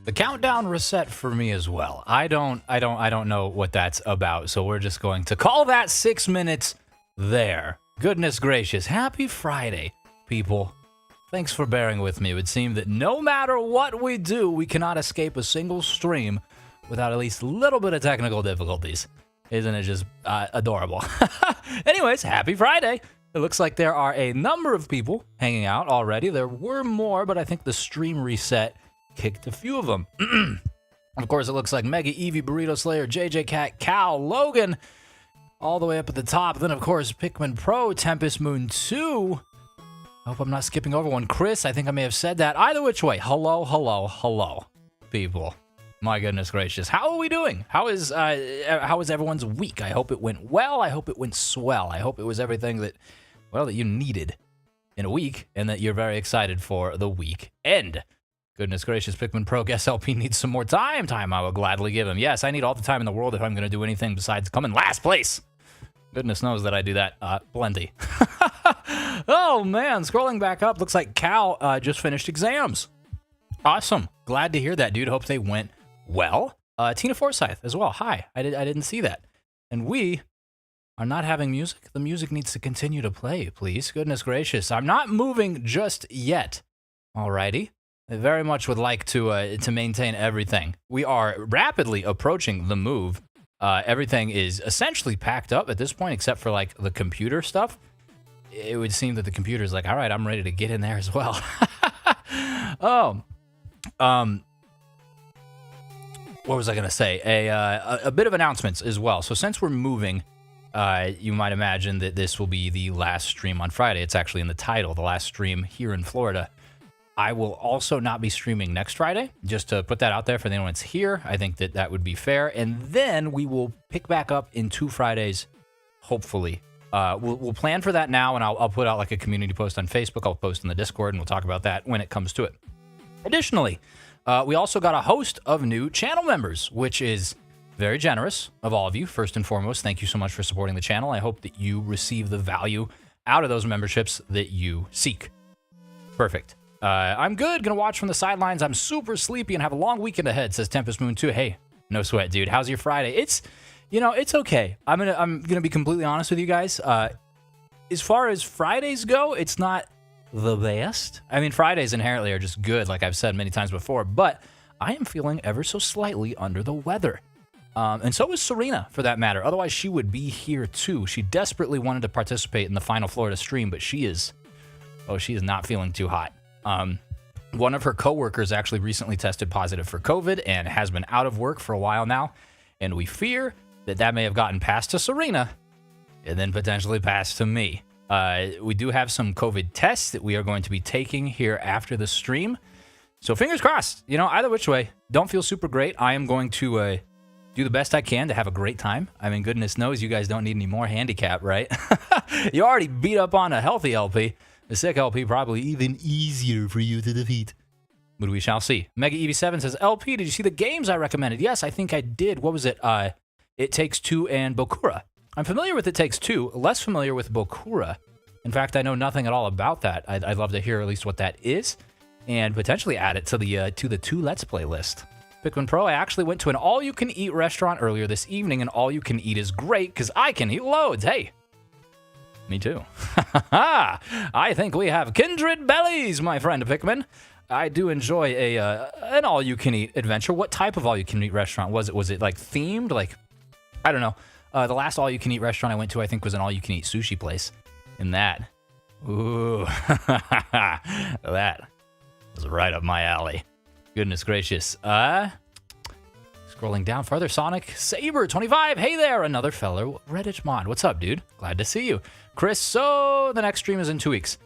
The countdown reset for me as well. I don't know what that's about, so we're just going to call that 6 minutes there. Goodness gracious. Happy Friday, people. Thanks for bearing with me. It would seem that no matter what we do, we cannot escape a single stream without at least a little bit of technical difficulties. Isn't it just adorable? Anyways, happy Friday. It looks like there are a number of people hanging out already. There were more, but I think the stream reset kicked a few of them. Of course, it looks like Mega Eevee, Burrito Slayer, JJ Cat, Cal, Logan, all the way up at the top. Then, of course, Pikmin Pro, Tempest Moon 2. I hope I'm not skipping over one. Chris, I think I may have said that. Either which way, hello, people. My goodness gracious. How are we doing? How is everyone's week? I hope it went well. I hope it went swell. I hope it was everything that you needed in a week and that you're very excited for the weekend. Goodness gracious, Pikmin Pro, guess LP needs some more time. Time I will gladly give him. Yes, I need all the time in the world if I'm going to do anything besides come in last place. Goodness knows that I do that plenty. Oh, man, scrolling back up, looks like Cal just finished exams. Awesome. Glad to hear that, dude. Hope they went well. Tina Forsyth as well. Hi. I didn't see that. And we are not having music. The music needs to continue to play, please. Goodness gracious. I'm not moving just yet. Alrighty. I very much would like to maintain everything. We are rapidly approaching the move. Everything is essentially packed up at this point, except for like the computer stuff. It would seem that the computer's like, all right, I'm ready to get in there as well. What was I going to say? A bit of announcements as well. So since we're moving, you might imagine that this will be the last stream on Friday. It's actually in the title, the last stream here in Florida. I will also not be streaming next Friday, just to put that out there for anyone that's here. I think that would be fair. And then we will pick back up in 2 Fridays, hopefully. We'll plan for that now, and I'll put out like a community post on Facebook. I'll post in the Discord, and we'll talk about that when it comes to it. Additionally, we also got a host of new channel members, which is very generous of all of you. First and foremost, thank you so much for supporting the channel. I hope that you receive the value out of those memberships that you seek. Perfect. I'm good. Gonna watch from the sidelines. I'm super sleepy and have a long weekend ahead, says Tempest Moon 2. Hey, no sweat, dude. How's your Friday? It's okay. I'm gonna be completely honest with you guys. As far as Fridays go, it's not the best. I mean, Fridays inherently are just good, like I've said many times before, but I am feeling ever so slightly under the weather. And so is Serena, for that matter. Otherwise, she would be here too. She desperately wanted to participate in the final Florida stream, but she is not feeling too hot. One of her coworkers actually recently tested positive for COVID and has been out of work for a while now, and we fear that may have gotten passed to Serena and then potentially passed to me. We do have some COVID tests that we are going to be taking here after the stream. So fingers crossed, either which way, don't feel super great. I am going to do the best I can to have a great time. I mean, goodness knows you guys don't need any more handicap, right? You already beat up on a healthy LP. The sick LP probably even easier for you to defeat. But we shall see. Mega Eevee 7 says, LP, did you see the games I recommended? Yes, I think I did. What was it? It Takes Two and Bokura. I'm familiar with It Takes Two, less familiar with Bokura. In fact, I know nothing at all about that. I'd love to hear at least what that is, and potentially add it to the 2 Let's Play list. Pikmin Pro, I actually went to an all-you-can-eat restaurant earlier this evening, and all-you-can-eat is great, because I can eat loads. Hey, me too. I think we have kindred bellies, my friend Pikmin. I do enjoy an all-you-can-eat adventure. What type of all-you-can-eat restaurant was it? Was it like themed? Like, I don't know. The last all-you-can-eat restaurant I went to, I think, was an all-you-can-eat sushi place. And that, ooh, that was right up my alley. Goodness gracious. Scrolling down further, Sonic Saber 25. Hey there, another fellow Reddit mod. What's up, dude? Glad to see you. Chris, so the next stream is in 2 weeks.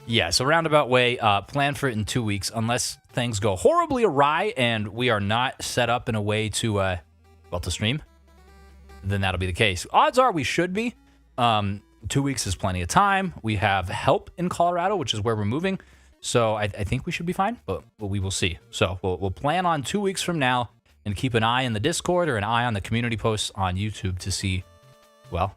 Yeah, so roundabout way, plan for it in 2 weeks, unless things go horribly awry and we are not set up in a way to stream, then that'll be the case. Odds are we should be. 2 weeks is plenty of time. We have help in Colorado, which is where we're moving. So I think we should be fine, but we will see. So we'll plan on 2 weeks from now and keep an eye in the Discord or an eye on the community posts on YouTube to see, well,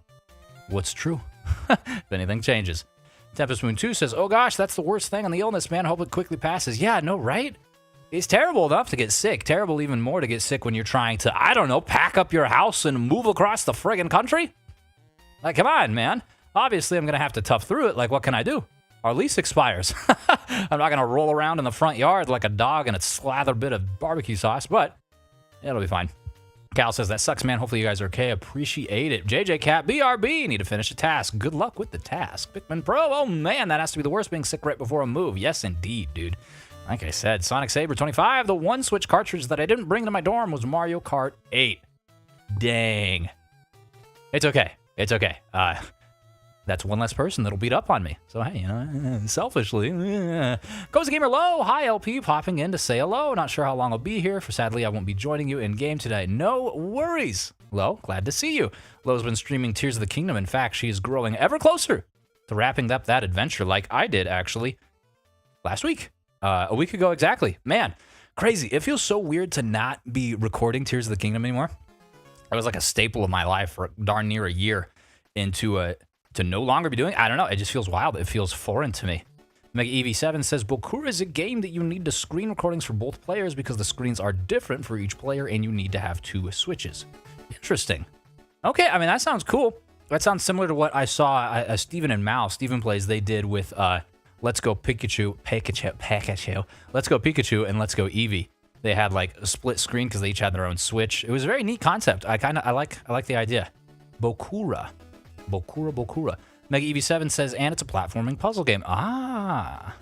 what's true, if anything changes. Tempest Moon 2 says, oh gosh, that's the worst thing on the illness, man. Hope it quickly passes. Yeah, no, right? It's terrible enough to get sick. Terrible even more to get sick when you're trying to, I don't know, pack up your house and move across the friggin' country. Like, come on, man. Obviously, I'm going to have to tough through it. Like, what can I do? Our lease expires. I'm not going to roll around in the front yard like a dog in a slathered bit of barbecue sauce, but it'll be fine. Cal says, that sucks, man. Hopefully you guys are okay. Appreciate it. JJ Cat, BRB, need to finish a task. Good luck with the task. Pikmin Pro, oh man, that has to be the worst, being sick right before a move. Yes, indeed, dude. Like I said, Sonic Saber 25, the one Switch cartridge that I didn't bring to my dorm was Mario Kart 8. Dang. It's okay. It's okay. That's one less person that'll beat up on me. So, hey, you know, selfishly. Cozy Gamer Low. Hi, LP. Popping in to say hello. Not sure how long I'll be here. For sadly, I won't be joining you in game today. No worries. Low, glad to see you. Low's been streaming Tears of the Kingdom. In fact, she is growing ever closer to wrapping up that adventure like I did, actually, last week. A week ago, exactly. Man, crazy. It feels so weird to not be recording Tears of the Kingdom anymore. It was like a staple of my life for darn near a year into to no longer be doing it. I don't know. It just feels wild. It feels foreign to me. Mega EV7 says, Bokura is a game that you need to screen recordings for both players because the screens are different for each player and you need to have 2 switches. Interesting. Okay, I mean, that sounds cool. That sounds similar to what I saw Steven and Mal, Steven Plays, they did with Let's Go Pikachu, Let's Go Pikachu and Let's Go Eevee. They had like a split screen because they each had their own switch. It was a very neat concept. I like the idea. Bokura. Mega EV7 says, and it's a platforming puzzle game. Ah,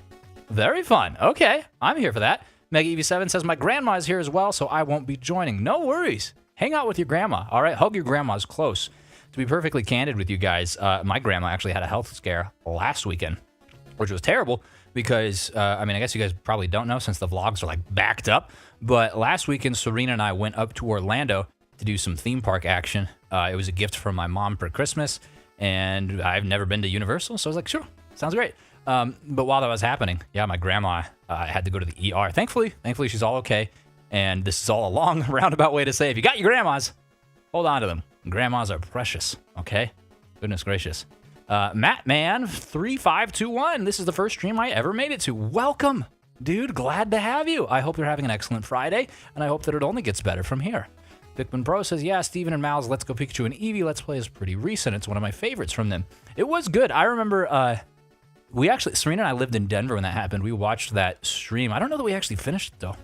very fun. Okay, I'm here for that. Mega EV7 says, my grandma is here as well, so I won't be joining. No worries. Hang out with your grandma, all right? Hug your grandmas close. To be perfectly candid with you guys, my grandma actually had a health scare last weekend, which was terrible because, I mean, I guess you guys probably don't know since the vlogs are like backed up, but last weekend, Serena and I went up to Orlando to do some theme park action. It was a gift from my mom for Christmas, and I've never been to Universal, so I was like, sure, sounds great. But while that was happening, yeah, my grandma had to go to the ER. Thankfully, she's all okay. And this is all a long roundabout way to say, if you got your grandmas, hold on to them. Grandmas are precious, okay? Goodness gracious. Mattman3521, this is the first stream I ever made it to. Welcome, dude. Glad to have you. I hope you're having an excellent Friday, and I hope that it only gets better from here. Pikmin Pro says, yeah, Steven and Mal's Let's Go Pikachu and Eevee Let's Play is pretty recent. It's one of my favorites from them. It was good. I remember Serena and I lived in Denver when that happened. We watched that stream. I don't know that we actually finished it, though.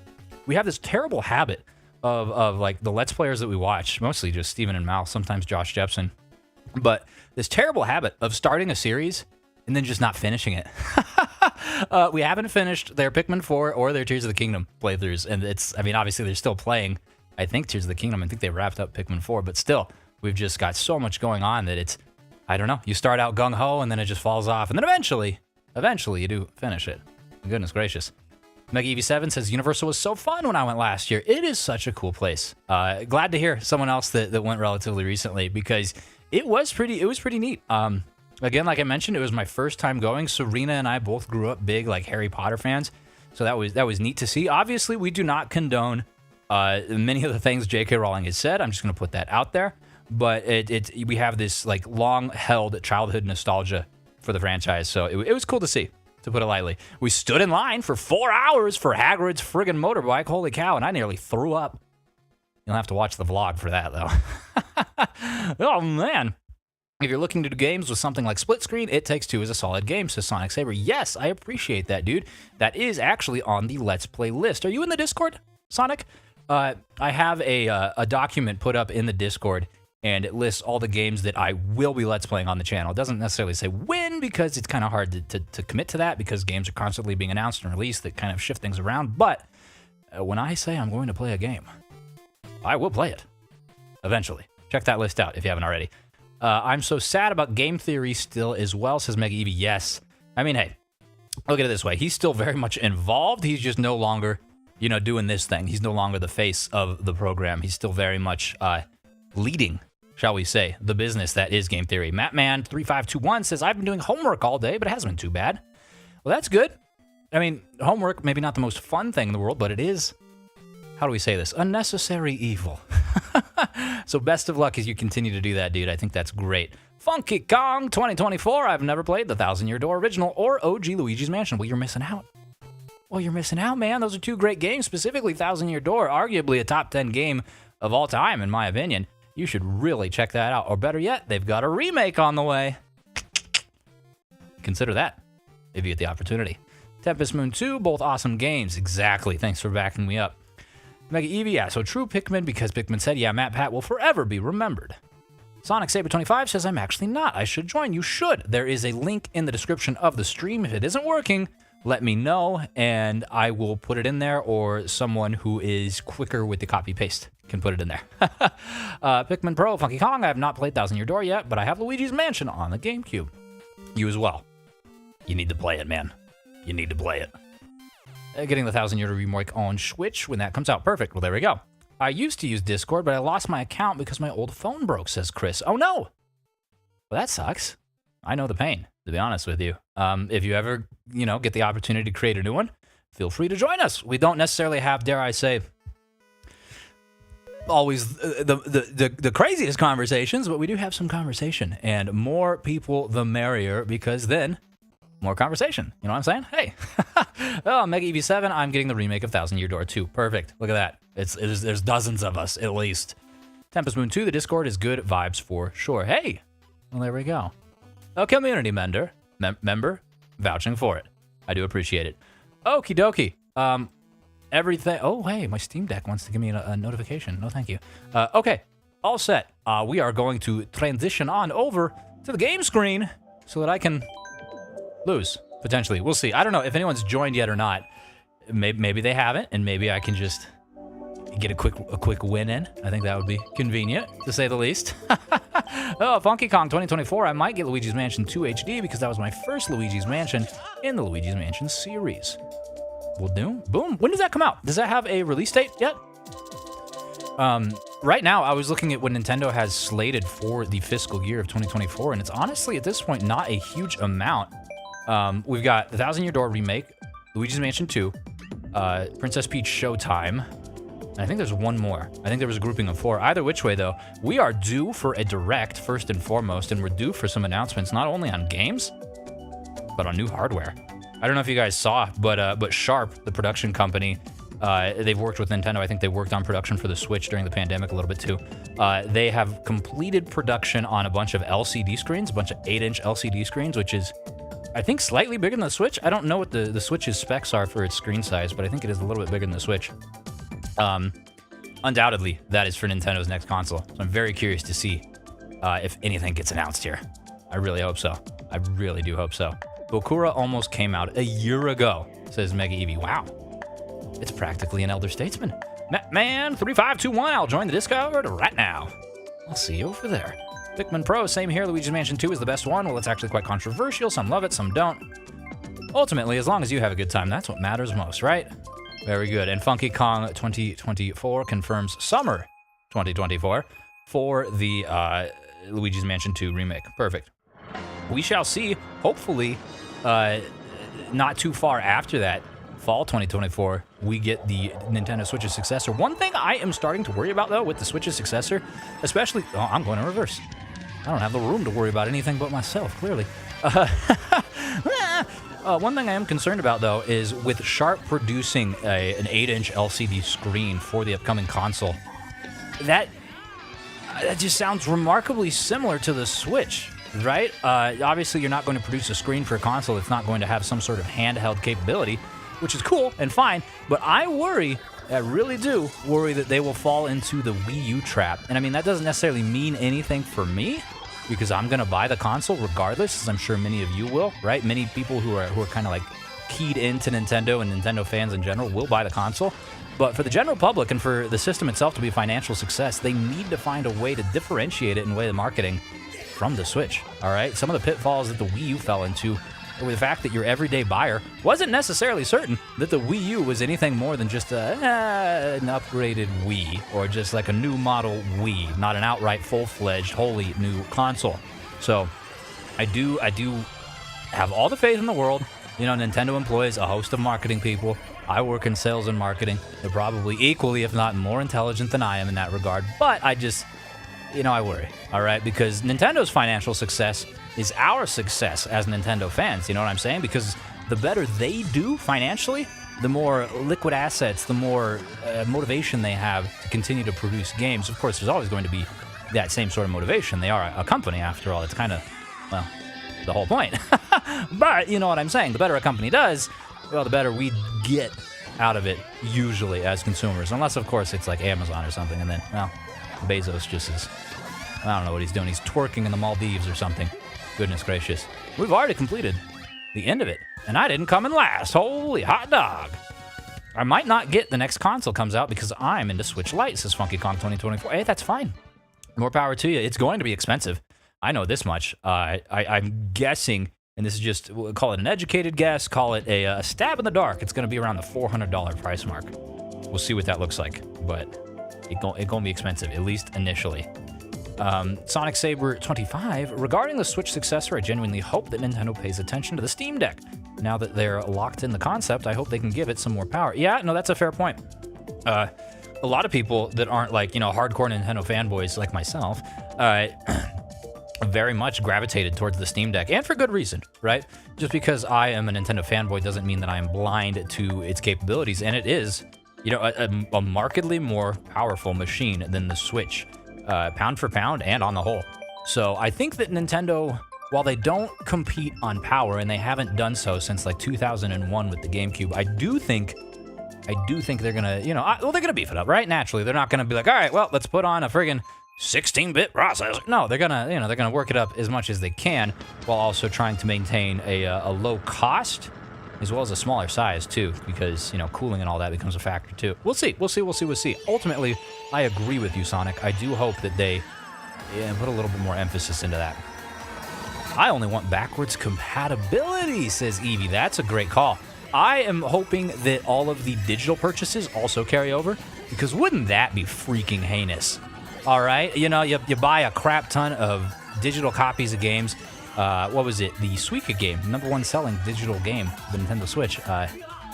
We have this terrible habit of like the Let's Players that we watch, mostly just Steven and Mal, sometimes Josh Jepson, but this terrible habit of starting a series and then just not finishing it. We haven't finished their Pikmin 4 or their Tears of the Kingdom playthroughs, and I mean, obviously they're still playing, I think, Tears of the Kingdom. I think they wrapped up Pikmin 4, but still, we've just got so much going on that I don't know, you start out gung-ho and then it just falls off, and then eventually you do finish it. Goodness gracious. Mega EV7 says, Universal was so fun when I went last year. It is such a cool place. Glad to hear someone else that went relatively recently, because it was pretty neat. Again, like I mentioned, it was my first time going. Serena and I both grew up big like Harry Potter fans, so that was neat to see. Obviously, we do not condone many of the things J.K. Rowling has said. I'm just going to put that out there. But we have this like long-held childhood nostalgia for the franchise, so it was cool to see, to put it lightly. We stood in line for 4 hours for Hagrid's friggin' motorbike. Holy cow, and I nearly threw up. You'll have to watch the vlog for that, though. Oh, man. If you're looking to do games with something like Split Screen, It Takes Two is a solid game, says Sonic Saber. Yes, I appreciate that, dude. That is actually on the Let's Play list. Are you in the Discord, Sonic? I have a document put up in the Discord, and it lists all the games that I will be Let's Playing on the channel. It doesn't necessarily say when, because it's kind of hard to commit to that, because games are constantly being announced and released that kind of shift things around. But when I say I'm going to play a game, I will play it eventually. Check that list out if you haven't already. I'm so sad about game theory still as well, says Mega Eevee. Yes. I mean, hey, look at it this way. He's still very much involved. He's just no longer, doing this thing. He's no longer the face of the program. He's still very much leading, shall we say, the business that is game theory. Mattman3521 says, I've been doing homework all day, but it hasn't been too bad. Well, that's good. I mean, homework, maybe not the most fun thing in the world, but it is, how do we say this? A necessary evil. So best of luck as you continue to do that, dude. I think that's great. Funky Kong 2024. I've never played the 1000 Year Door original or OG Luigi's Mansion. Well, you're missing out. well, you're missing out, man. Those are two great games, specifically Thousand Year Door, arguably a top 10 game of all time, in my opinion. You should really check that out. Or better yet, they've got a remake on the way. Consider that if you get the opportunity. Tempest Moon 2, both awesome games. Exactly. Thanks for backing me up. Mega Eevee, yeah, so true Pikmin, because Pikmin said, yeah, Matt Pat will forever be remembered. Sonic Saber 25 says, I'm actually not. I should join. You should. There is a link in the description of the stream. If it isn't working, let me know, and I will put it in there, or someone who is quicker with the copy-paste can put it in there. Pikmin Pro, Funky Kong, I have not played Thousand Year Door yet, but I have Luigi's Mansion on the GameCube. You as well. You need to play it, man. You need to play it. Getting the Thousand Year Door remake on Switch when that comes out. Perfect. Well, there we go. I used to use Discord, but I lost my account because my old phone broke, says Chris. Oh, no. Well, that sucks. I know the pain, to be honest with you. If you ever, get the opportunity to create a new one, feel free to join us. We don't necessarily have, dare I say, always the craziest conversations, but we do have some conversation. And more people, the merrier, because then more conversation. You know what I'm saying? Hey. Oh, Mega Eevee 7, I'm getting the remake of Thousand Year Door 2. Perfect. Look at that. There's dozens of us, at least. Tempest Moon 2, the Discord is good vibes for sure. Hey. Well, there we go. A community member vouching for it. I do appreciate it. Okie dokie. Everything. Oh, hey, my Steam Deck wants to give me a notification. No, thank you. Okay, all set. We are going to transition on over to the game screen so that I can lose, potentially. We'll see. I don't know if anyone's joined yet or not. Maybe they haven't, and maybe I can just get a quick win in. I think that would be convenient, to say the least. Oh, Funky Kong 2024. I might get Luigi's Mansion 2 HD because that was my first Luigi's Mansion in the Luigi's Mansion series. Will do. Boom. When does that come out? Does that have a release date yet? Right now, I was looking at what Nintendo has slated for the fiscal year of 2024, and it's honestly, at this point, not a huge amount. We've got the Thousand Year Door remake, Luigi's Mansion 2, Princess Peach Showtime, and I think there's one more. I think there was a grouping of 4. Either which way, though, we are due for a direct, first and foremost, and we're due for some announcements, not only on games, but on new hardware. I don't know if you guys saw, but Sharp, the production company, they've worked with Nintendo. I think they worked on production for the Switch during the pandemic a little bit too. They have completed production on a bunch of LCD screens, a bunch of 8-inch LCD screens, which is, I think, slightly bigger than the Switch. I don't know what the Switch's specs are for its screen size, but I think it is a little bit bigger than the Switch. Undoubtedly, that is for Nintendo's next console. So I'm very curious to see if anything gets announced here. I really hope so. I really do hope so. Bokura almost came out a year ago, says Mega Eevee. Wow. It's practically an elder statesman. Man, 3521, I'll join the Discord right now. I'll see you over there. Pikmin Pro, same here. Luigi's Mansion 2 is the best one. Well, it's actually quite controversial. Some love it, some don't. Ultimately, as long as you have a good time, that's what matters most, right? Very good. And Funky Kong 2024 confirms summer 2024 for the Luigi's Mansion 2 remake. Perfect. We shall see, hopefully, not too far after that, fall 2024, we get the Nintendo Switch's successor. One thing I am starting to worry about, though, with the Switch's successor, especially... Oh, I'm going in reverse. I don't have the room to worry about anything but myself, clearly. One thing I am concerned about, though, is with Sharp producing an 8-inch LCD screen for the upcoming console, that just sounds remarkably similar to the Switch, right? Obviously, you're not going to produce a screen for a console that's not going to have some sort of handheld capability, which is cool and fine, but I really do worry that they will fall into the Wii U trap. And I mean, that doesn't necessarily mean anything for me, because I'm going to buy the console regardless, as I'm sure many of you will, right? Many people who are kind of like keyed into Nintendo and Nintendo fans in general will buy the console. But for the general public and for the system itself to be a financial success, they need to find a way to differentiate it in way of marketing from the Switch, all right? Some of the pitfalls that the Wii U fell into were the fact that your everyday buyer wasn't necessarily certain that the Wii U was anything more than just an upgraded Wii, or just like a new model Wii, not an outright full-fledged, wholly new console. So I do have all the faith in the world. You know, Nintendo employs a host of marketing people. I work in sales and marketing. They're probably equally, if not more intelligent than I am in that regard. But I just, I worry, all right? Because Nintendo's financial success is our success as Nintendo fans, you know what I'm saying? Because the better they do financially, the more liquid assets, the more motivation they have to continue to produce games. Of course, there's always going to be that same sort of motivation. They are a company, after all. It's kind of, well, the whole point. But you know what I'm saying. The better a company does, well, the better we get out of it, usually, as consumers. Unless, of course, it's like Amazon or something, and then, well, Bezos just is, I don't know what he's doing. He's twerking in the Maldives or something. Goodness gracious. We've already completed the end of it, and I didn't come in last. Holy hot dog. I might not get the next console comes out because I'm into Switch Lite, says Funky Kong 2024. Hey, that's fine. More power to you. It's going to be expensive. I know this much. I'm guessing, and this is just, we'll call it an educated guess, call it a stab in the dark. It's going to be around the $400 price mark. We'll see what that looks like, but it's going to be expensive, at least initially. Sonic Saber 25, regarding the Switch successor, I genuinely hope that Nintendo pays attention to the Steam Deck. Now that they're locked in the concept, I hope they can give it some more power. Yeah, no, that's a fair point. A lot of people that aren't like, hardcore Nintendo fanboys like myself, very much gravitated towards the Steam Deck, and for good reason, right? Just because I am a Nintendo fanboy doesn't mean that I am blind to its capabilities, and it is, a markedly more powerful machine than the Switch, pound for pound and on the whole. So I think that Nintendo, while they don't compete on power, and they haven't done so since like 2001 with the GameCube, I do think they're gonna, they're gonna beef it up, right? Naturally, they're not gonna be like, all right, well, let's put on a friggin' 16-bit processor. No, they're gonna work it up as much as they can, while also trying to maintain a low cost as well as a smaller size too, because cooling and all that becomes a factor too. We'll see. Ultimately, I agree with you, Sonic. I do hope that they put a little bit more emphasis into that. I only want backwards compatibility, says Evie. That's a great call. I am hoping that all of the digital purchases also carry over, because wouldn't that be freaking heinous? All right, you buy a crap ton of digital copies of games. What was it? The Suika game, #1 selling digital game, the Nintendo Switch,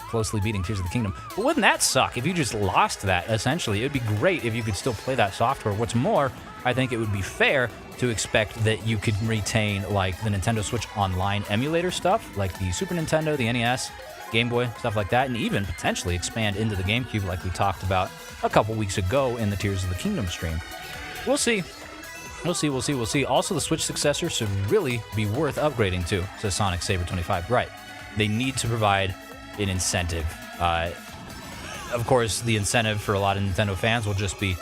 closely beating Tears of the Kingdom. But wouldn't that suck if you just lost that, essentially? It would be great if you could still play that software. What's more, I think it would be fair to expect that you could retain, like, the Nintendo Switch Online emulator stuff, like the Super Nintendo, the NES, Game Boy, stuff like that, and even potentially expand into the GameCube like we talked about a couple weeks ago in the Tears of the Kingdom stream. We'll see. We'll see. Also, the Switch successor should really be worth upgrading to, says Sonic Saber 25. Right. They need to provide an incentive. Of course, the incentive for a lot of Nintendo fans will just be,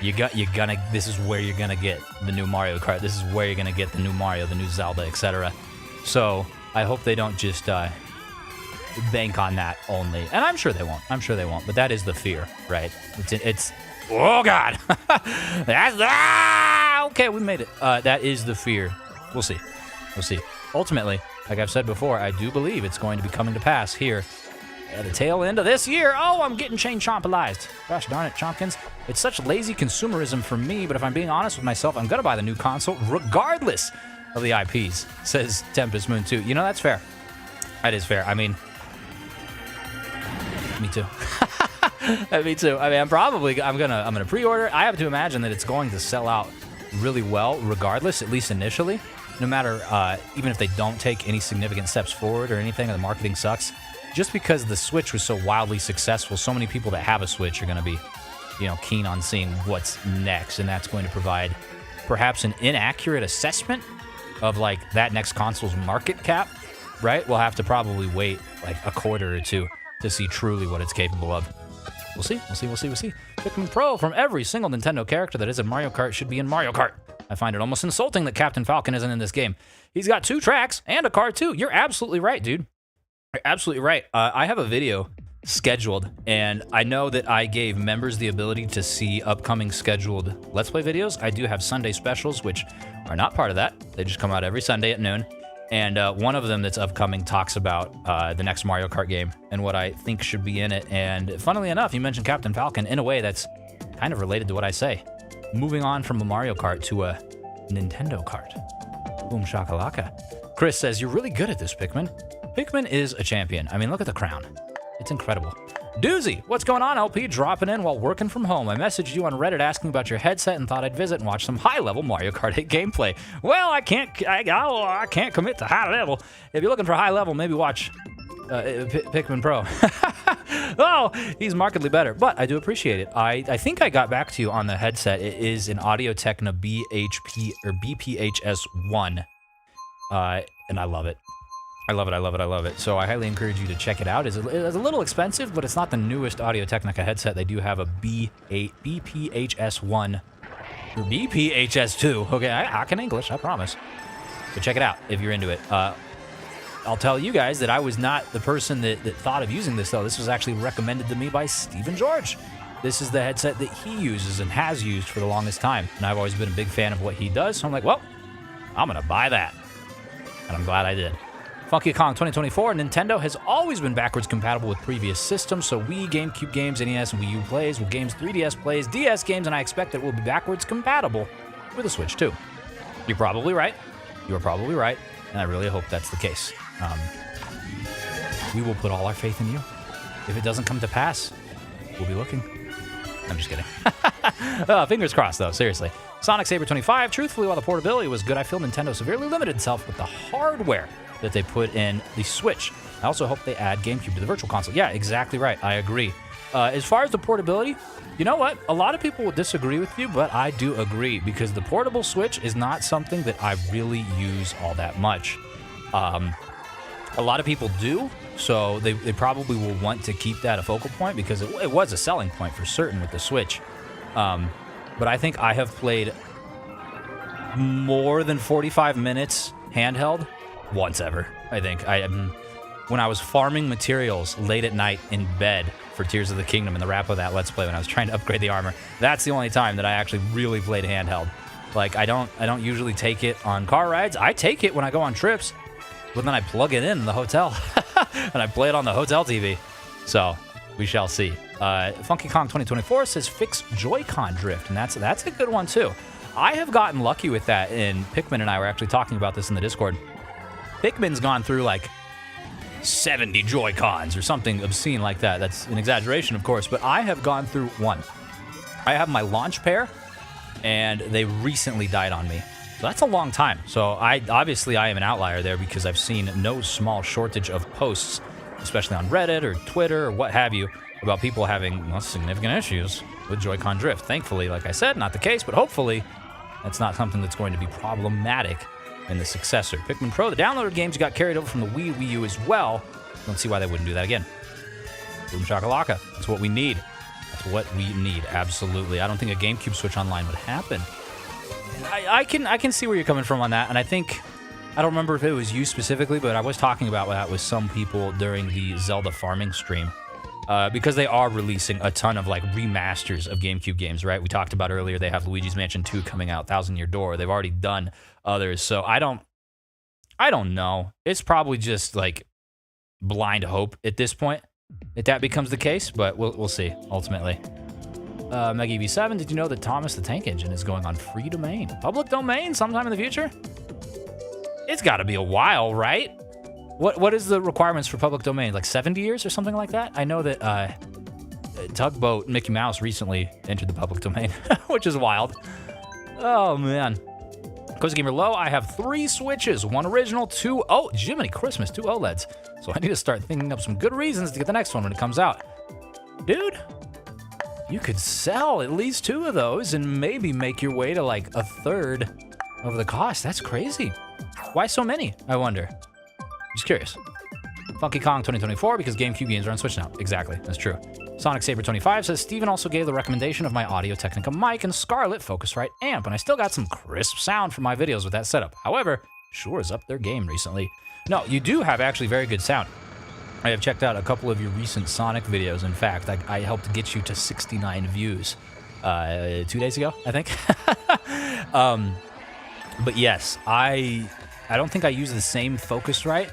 this is where you're gonna get the new Mario Kart. This is where you're gonna get the new Mario, the new Zelda, etc. So I hope they don't just bank on that only. And I'm sure they won't. But that is the fear, right? It's oh God, okay, we made it. That is the fear. We'll see. Ultimately, like I've said before, I do believe it's going to be coming to pass here at the tail end of this year. Oh, I'm getting chain chompalized. Gosh darn it, Chompkins. It's such lazy consumerism for me, but if I'm being honest with myself, I'm gonna buy the new console regardless of the IPs, says Tempest Moon 2. That's fair. That is fair. I mean, me too. Me too. I mean, I'm gonna pre-order. I have to imagine that it's going to sell out really well, regardless, at least initially. No matter, even if they don't take any significant steps forward or anything, or the marketing sucks. Just because the Switch was so wildly successful, so many people that have a Switch are going to be, keen on seeing what's next, and that's going to provide perhaps an inaccurate assessment of like that next console's market cap. Right? We'll have to probably wait like a quarter or two to see truly what it's capable of. We'll see. Pikmin Pro from every single Nintendo character that is in Mario Kart should be in Mario Kart. I find it almost insulting that Captain Falcon isn't in this game. He's got 2 tracks and a car too. You're absolutely right, dude. You're absolutely right. I have a video scheduled, and I know that I gave members the ability to see upcoming scheduled Let's Play videos. I do have Sunday specials, which are not part of that. They just come out every Sunday at noon. And one of them that's upcoming talks about the next Mario Kart game and what I think should be in it. And funnily enough, you mentioned Captain Falcon in a way that's kind of related to what I say. Moving on from a Mario Kart to a Nintendo Kart. Boom shakalaka. Chris says, you're really good at this, Pikmin. Pikmin is a champion. I mean, look at the crown. It's incredible. Doozy, what's going on, LP? Dropping in while working from home. I messaged you on Reddit asking about your headset and thought I'd visit and watch some high-level Mario Kart 8 gameplay. Well, I can't commit to high level. If you're looking for high level, maybe watch Pikmin Pro. Oh, he's markedly better, but I do appreciate it. I think I got back to you on the headset. It is an Audio-Technica BHP or BPHS1, and I love it. I love it, I love it, I love it. So I highly encourage you to check it out. It's a little expensive, but it's not the newest Audio-Technica headset. They do have a BPHS1 or BPHS2. Okay, I can English, I promise. So check it out if you're into it. I'll tell you guys that I was not the person that thought of using this, though. This was actually recommended to me by Stephen George. This is the headset that he uses and has used for the longest time, and I've always been a big fan of what he does, so I'm like, well, I'm going to buy that, and I'm glad I did. Funky Kong 2024, Nintendo has always been backwards compatible with previous systems, so Wii, GameCube games, NES, and Wii U plays, with games 3DS plays, DS games, and I expect that it will be backwards compatible with the Switch too. You're probably right. You are probably right, and I really hope that's the case. We will put all our faith in you. If it doesn't come to pass, we'll be looking. I'm just kidding. Fingers crossed, though, seriously. Sonic Saber 25, truthfully, while the portability was good, I feel Nintendo severely limited itself with the hardware that they put in the Switch. I also hope they add GameCube to the Virtual Console. Yeah, exactly right. I agree. As far as the portability, you know what? A lot of people will disagree with you, but I do agree because the portable Switch is not something that I really use all that much. A lot of people do, so they probably will want to keep that a focal point because it was a selling point for certain with the Switch. But I think I have played more than 45 minutes handheld once ever, I think. When I was farming materials late at night in bed for Tears of the Kingdom and the wrap of that Let's Play when I was trying to upgrade the armor, that's the only time that I actually really played handheld. Like, I don't usually take it on car rides. I take it when I go on trips, but then I plug it in the hotel and I play it on the hotel TV. So we shall see. Funky Kong 2024 says fix Joy-Con drift, and that's a good one too. I have gotten lucky with that, and Pikmin and I were actually talking about this in the Discord. Pikmin's gone through like 70 Joy-Cons or something obscene like that. That's an exaggeration, of course, but I have gone through one. I have my launch pair, and they recently died on me. So that's a long time. So obviously I am an outlier there because I've seen no small shortage of posts, especially on Reddit or Twitter or what have you, about people having significant issues with Joy-Con drift. Thankfully, like I said, not the case, but hopefully that's not something that's going to be problematic in the successor. Pikmin Pro, the downloaded games got carried over from the Wii U as well. Don't see why they wouldn't do that again. Boom shakalaka. That's what we need. That's what we need, absolutely. I don't think a GameCube Switch Online would happen. I can see where you're coming from on that, and I think, I don't remember if it was you specifically, but I was talking about that with some people during the Zelda farming stream. Because they are releasing a ton of like remasters of GameCube games, right? We talked about earlier, they have Luigi's Mansion 2 coming out, Thousand Year Door. They've already done others, so I don't know. It's probably just like blind hope at this point if that becomes the case, but we'll see ultimately. Meggy V7, did you know that Thomas the Tank Engine is going on free domain? Public domain sometime in the future? It's got to be a while, right? What is the requirements for public domain? Like 70 years or something like that? I know that Tugboat Mickey Mouse recently entered the public domain, which is wild. Oh, man. Cozy Gamer Low, I have 3 Switches, 1 original, 2... Oh, Jiminy Christmas, 2 OLEDs. So I need to start thinking up some good reasons to get the next one when it comes out. Dude, you could sell at least 2 of those and maybe make your way to like a third of the cost. That's crazy. Why so many, I wonder? Just curious. Funky Kong 2024, because GameCube games are on Switch now. Exactly, that's true. Sonic Saber 25 says, Steven also gave the recommendation of my Audio-Technica mic and Scarlett Focusrite amp, and I still got some crisp sound from my videos with that setup. However, sure has upped their game recently. No, you do have actually very good sound. I have checked out a couple of your recent Sonic videos. In fact, I helped get you to 69 views 2 days ago, I think. But yes, I don't think I use the same Focusrite,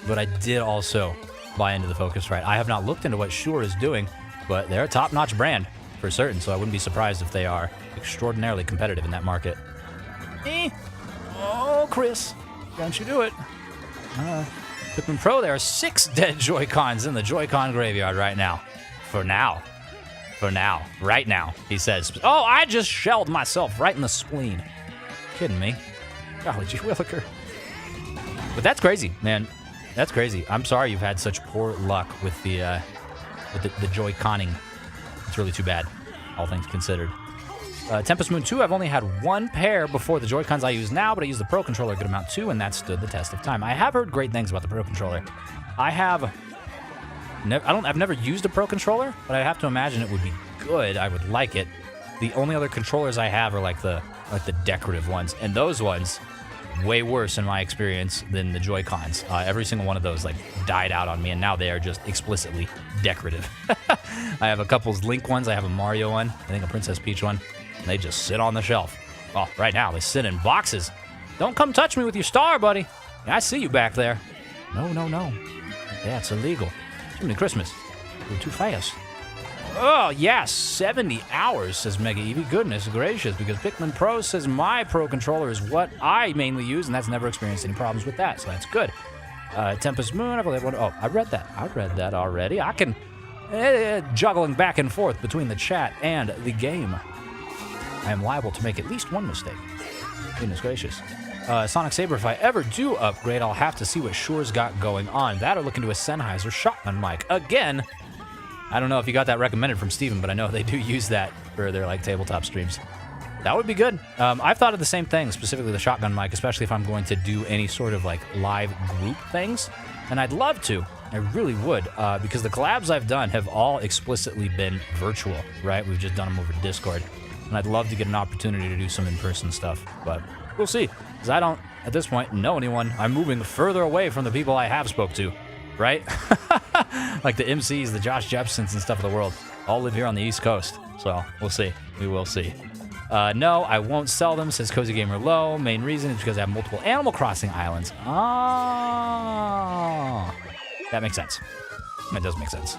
but I did also buy into the Focusrite. I have not looked into what Shure is doing, but they're a top-notch brand for certain, so I wouldn't be surprised if they are extraordinarily competitive in that market. Oh, Chris, don't you do it. Pikmin Pro, there are 6 dead Joy-Cons in the Joy-Con graveyard right now. For now. For now. Right now, he says. Oh, I just shelled myself right in the spleen. Kidding me? Golly gee williker. But that's crazy, man. That's crazy. I'm sorry you've had such poor luck with the with the Joy-Conning. It's really too bad, all things considered. Tempest Moon 2, I've only had one pair before the Joy-Cons I use now, but I use the Pro Controller a good amount too, and that stood the test of time. I have heard great things about the Pro Controller. I've never used a Pro Controller, but I have to imagine it would be good. I would like it. The only other controllers I have are like the decorative ones, and those ones way worse in my experience than the Joy-Cons. Every single one of those like died out on me, and now they are just explicitly decorative. I have a couple Link ones. I have a Mario one. I think a Princess Peach one. And they just sit on the shelf. Oh, right now they sit in boxes. Don't come touch me with your star, buddy. I see you back there. No. Yeah, it's illegal. Too many Christmas. You're too fast. Oh, yes, 70 hours, says Mega Eevee. Goodness gracious, because Pikmin Pro says my Pro Controller is what I mainly use, and that's never experienced any problems with that, so that's good. Tempest Moon, I've only had one. Oh, I read that. I read that already. I can... juggling back and forth between the chat and the game. I am liable to make at least one mistake. Goodness gracious. Sonic Saber, if I ever do upgrade, I'll have to see what Shure's got going on. That or look into a Sennheiser shotgun mic. Again... I don't know if you got that recommended from Steven, but I know they do use that for their like tabletop streams. That would be good. I've thought of the same thing, specifically the shotgun mic, especially if I'm going to do any sort of like live group things. And I'd love to. I really would, because the collabs I've done have all explicitly been virtual, right? We've just done them over Discord. And I'd love to get an opportunity to do some in-person stuff, but we'll see. Because I don't, at this point, know anyone. I'm moving further away from the people I have spoke to. Right? Like the MCs, the Josh Jepsons and stuff of the world, all live here on the East Coast. So we'll see. We will see. No, I won't sell them, says Cozy Gamer Low. Main reason is because I have multiple Animal Crossing islands. Ah, that makes sense. That does make sense.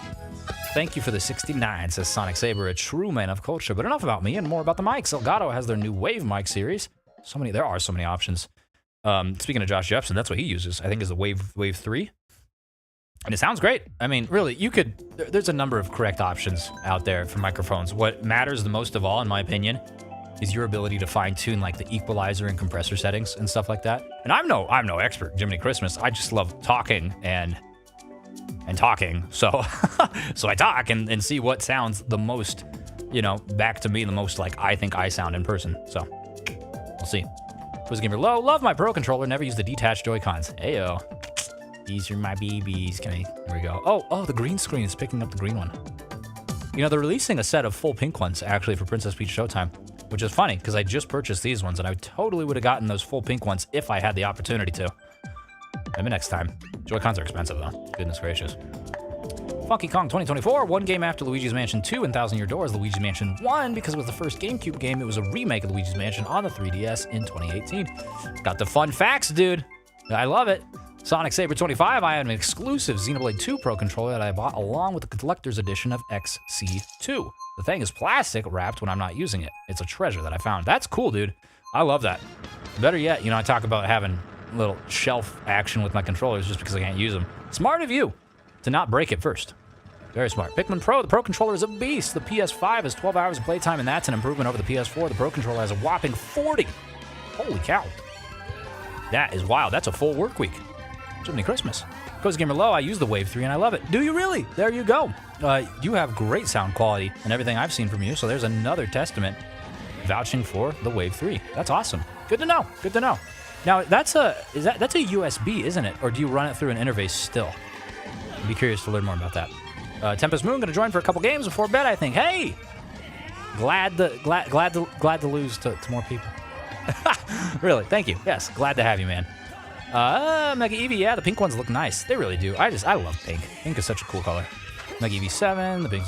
Thank you for the 69, says Sonic Saber, a true man of culture. But enough about me and more about the mics. Elgato has their new Wave mic series. There are so many options. Speaking of Josh Jepson, that's what he uses. I think is the Wave 3. And it sounds great. I mean, really, there's a number of correct options out there for microphones. What matters the most of all, in my opinion, is your ability to fine-tune like the equalizer and compressor settings and stuff like that. And I'm no expert, Jiminy Christmas. I just love talking and talking. So so I talk and see what sounds the most, back to me the most like I think I sound in person. So we'll see. Quiz Gamer Low, love my Pro Controller, never use the detached Joy-Cons. Ayo. These are my babies. There we go. Oh, the green screen is picking up the green one. They're releasing a set of full pink ones, actually, for Princess Peach Showtime, which is funny, because I just purchased these ones, and I totally would have gotten those full pink ones if I had the opportunity to. Maybe next time. Joy-Cons are expensive, though. Goodness gracious. Funky Kong 2024, one game after Luigi's Mansion 2 and Thousand Year Door is Luigi's Mansion 1, because it was the first GameCube game. It was a remake of Luigi's Mansion on the 3DS in 2018. Got the fun facts, dude. I love it. Sonic Saber 25, I have an exclusive Xenoblade 2 Pro Controller that I bought along with the collector's edition of XC2. The thing is plastic wrapped when I'm not using it. It's a treasure that I found. That's cool, dude. I love that. Better yet, I talk about having a little shelf action with my controllers just because I can't use them. Smart of you to not break it first. Very smart. Pikmin Pro, the Pro Controller is a beast. The PS5 has 12 hours of playtime, and that's an improvement over the PS4. The Pro Controller has a whopping 40. Holy cow. That is wild. That's a full work week. Jiminy Christmas. Cozy Gamer Low, I use the Wave 3 and I love it. Do you really? There you go. You have great sound quality and everything I've seen from you, so there's another testament vouching for the Wave 3. That's awesome. Good to know. Good to know. Now, that's a USB, isn't it? Or do you run it through an interface still? I'd be curious to learn more about that. Tempest Moon, gonna join for a couple games before bed, I think. Hey! Glad to lose to more people. Really, thank you. Yes, glad to have you, man. Mega Eevee, yeah, the pink ones look nice. They really do. I love pink. Pink is such a cool color. Mega Eevee 7, the big...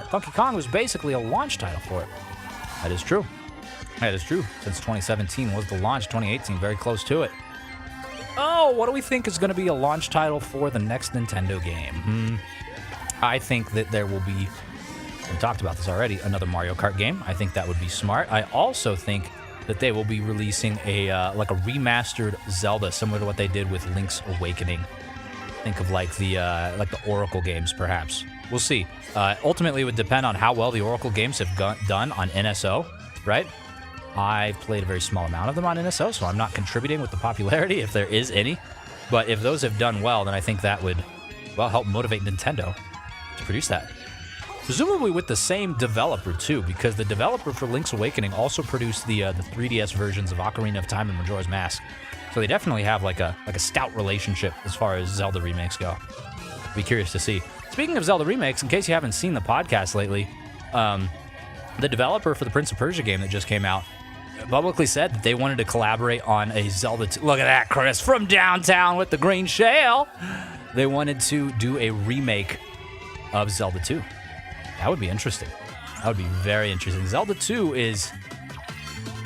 Funky Kong was basically a launch title for it. That is true. That is true. Since 2017 was the launch, 2018, very close to it. Oh, what do we think is going to be a launch title for the next Nintendo game? I think that there will be, we talked about this already, another Mario Kart game. I think that would be smart. I also think that they will be releasing a like a remastered Zelda, similar to what they did with Link's Awakening. Think of like the Oracle games, perhaps. We'll see. Ultimately, it would depend on how well the Oracle games have done on NSO, right? I played a very small amount of them on NSO, so I'm not contributing with the popularity, if there is any. But if those have done well, then I think that would, well, help motivate Nintendo to produce that. Presumably with the same developer too, because the developer for Link's Awakening also produced the 3DS versions of Ocarina of Time and Majora's Mask. So they definitely have like a stout relationship as far as Zelda remakes go. Be curious to see. Speaking of Zelda remakes, in case you haven't seen the podcast lately, the developer for the Prince of Persia game that just came out publicly said that they wanted to collaborate on a Zelda 2. Look at that, Chris, from downtown with the green shell. They wanted to do a remake of Zelda 2. That would be interesting. That would be very interesting. Zelda 2 is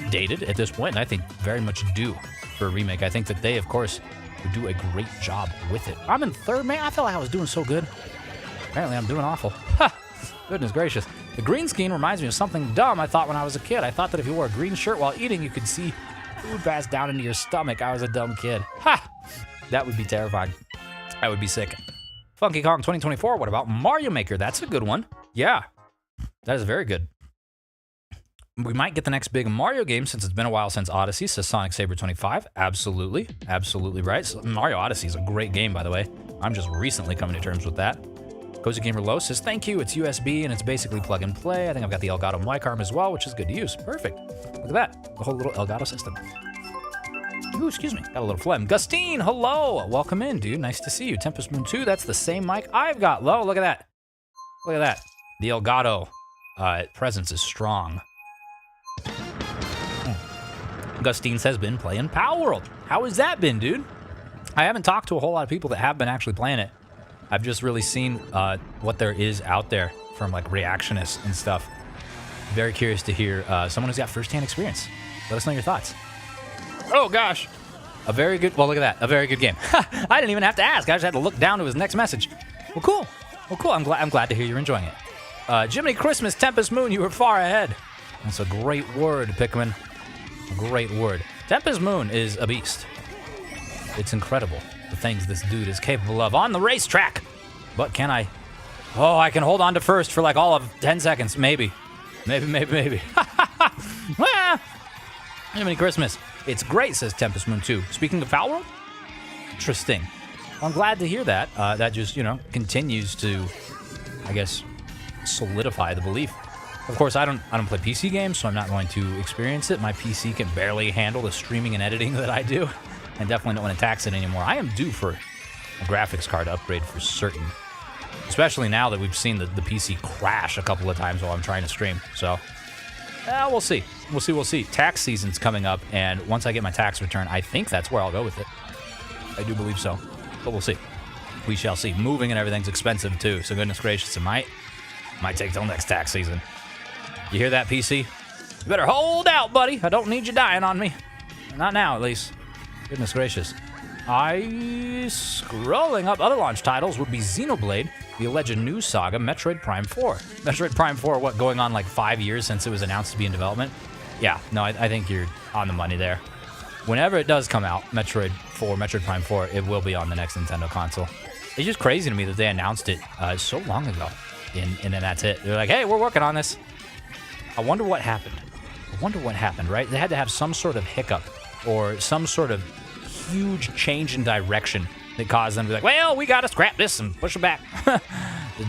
dated at this point, and I think very much due for a remake. I think that they, of course, would do a great job with it. I'm in third, man. I felt like I was doing so good. Apparently, I'm doing awful. Ha! Goodness gracious. The green screen reminds me of something dumb I thought when I was a kid. I thought that if you wore a green shirt while eating, you could see food pass down into your stomach. I was a dumb kid. Ha! That would be terrifying. That would be sick. Funky Kong 2024. What about Mario Maker? That's a good one. Yeah, that is very good. We might get the next big Mario game since it's been a while since Odyssey, says Sonic Saber 25. Absolutely. Absolutely right. So Mario Odyssey is a great game, by the way. I'm just recently coming to terms with that. Cozy Gamer Low says, thank you. It's USB and it's basically plug and play. I think I've got the Elgato mic arm as well, which is good to use. Perfect. Look at that. The whole little Elgato system. Ooh, excuse me. Got a little phlegm. Gustine, hello. Welcome in, dude. Nice to see you. Tempest Moon 2. That's the same mic I've got. Low. Look at that. Look at that. The Elgato presence is strong. Gustine says, been playing Power World. How has that been, dude? I haven't talked to a whole lot of people that have been actually playing it. I've just really seen what there is out there from like reactionists and stuff. Very curious to hear someone who's got firsthand experience. Let us know your thoughts. Oh gosh, a very good. Well, look at that, a very good game. I didn't even have to ask. I just had to look down to his next message. Well, cool. Well, cool. I'm glad to hear you're enjoying it. Jiminy Christmas, Tempest Moon, you were far ahead. That's a great word, Pikmin. A great word. Tempest Moon is a beast. It's incredible the things this dude is capable of on the racetrack. But can I? Oh, I can hold on to first for like all of 10 seconds. Maybe. Maybe. Jiminy Christmas. It's great, says Tempest Moon 2. Speaking of Foul World? Interesting. Well, I'm glad to hear that. That just, continues to, I guess, solidify the belief. Of course, I don't play PC games, so I'm not going to experience it. My PC can barely handle the streaming and editing that I do, and definitely don't want to tax it anymore. I am due for a graphics card upgrade for certain, especially now that we've seen the PC crash a couple of times while I'm trying to stream. So, we'll see. We'll see. Tax season's coming up, and once I get my tax return, I think that's where I'll go with it. I do believe so, but we'll see. We shall see. Moving and everything's expensive too, so goodness gracious, it might take till next tax season. You hear that, PC? You better hold out, buddy. I don't need you dying on me. Not now, at least. Goodness gracious. Scrolling up, other launch titles would be Xenoblade, the alleged new saga, Metroid Prime 4. Metroid Prime 4, what, going on like 5 years since it was announced to be in development? Yeah, no, I think you're on the money there. Whenever it does come out, Metroid Prime 4, it will be on the next Nintendo console. It's just crazy to me that they announced it so long ago, and then that's it. They're like, hey, we're working on this. I wonder what happened. Right? They had to have some sort of hiccup or some sort of huge change in direction that caused them to be like, well, we got to scrap this and push it back.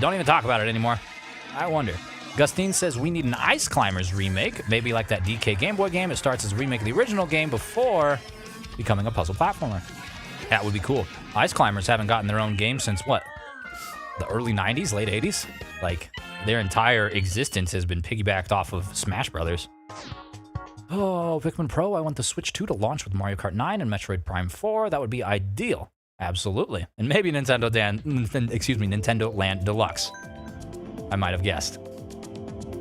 Don't even talk about it anymore. I wonder. Gustine says we need an Ice Climbers remake, maybe like that DK Game Boy game. It starts as a remake of the original game before becoming a puzzle platformer. That would be cool. Ice Climbers haven't gotten their own game since what? The early 90s, late 80s? Like, their entire existence has been piggybacked off of Smash Brothers. Oh, Pikmin Pro, I want the Switch 2 to launch with Mario Kart 9 and Metroid Prime 4. That would be ideal. Absolutely. And maybe Nintendo Land Deluxe. I might have guessed.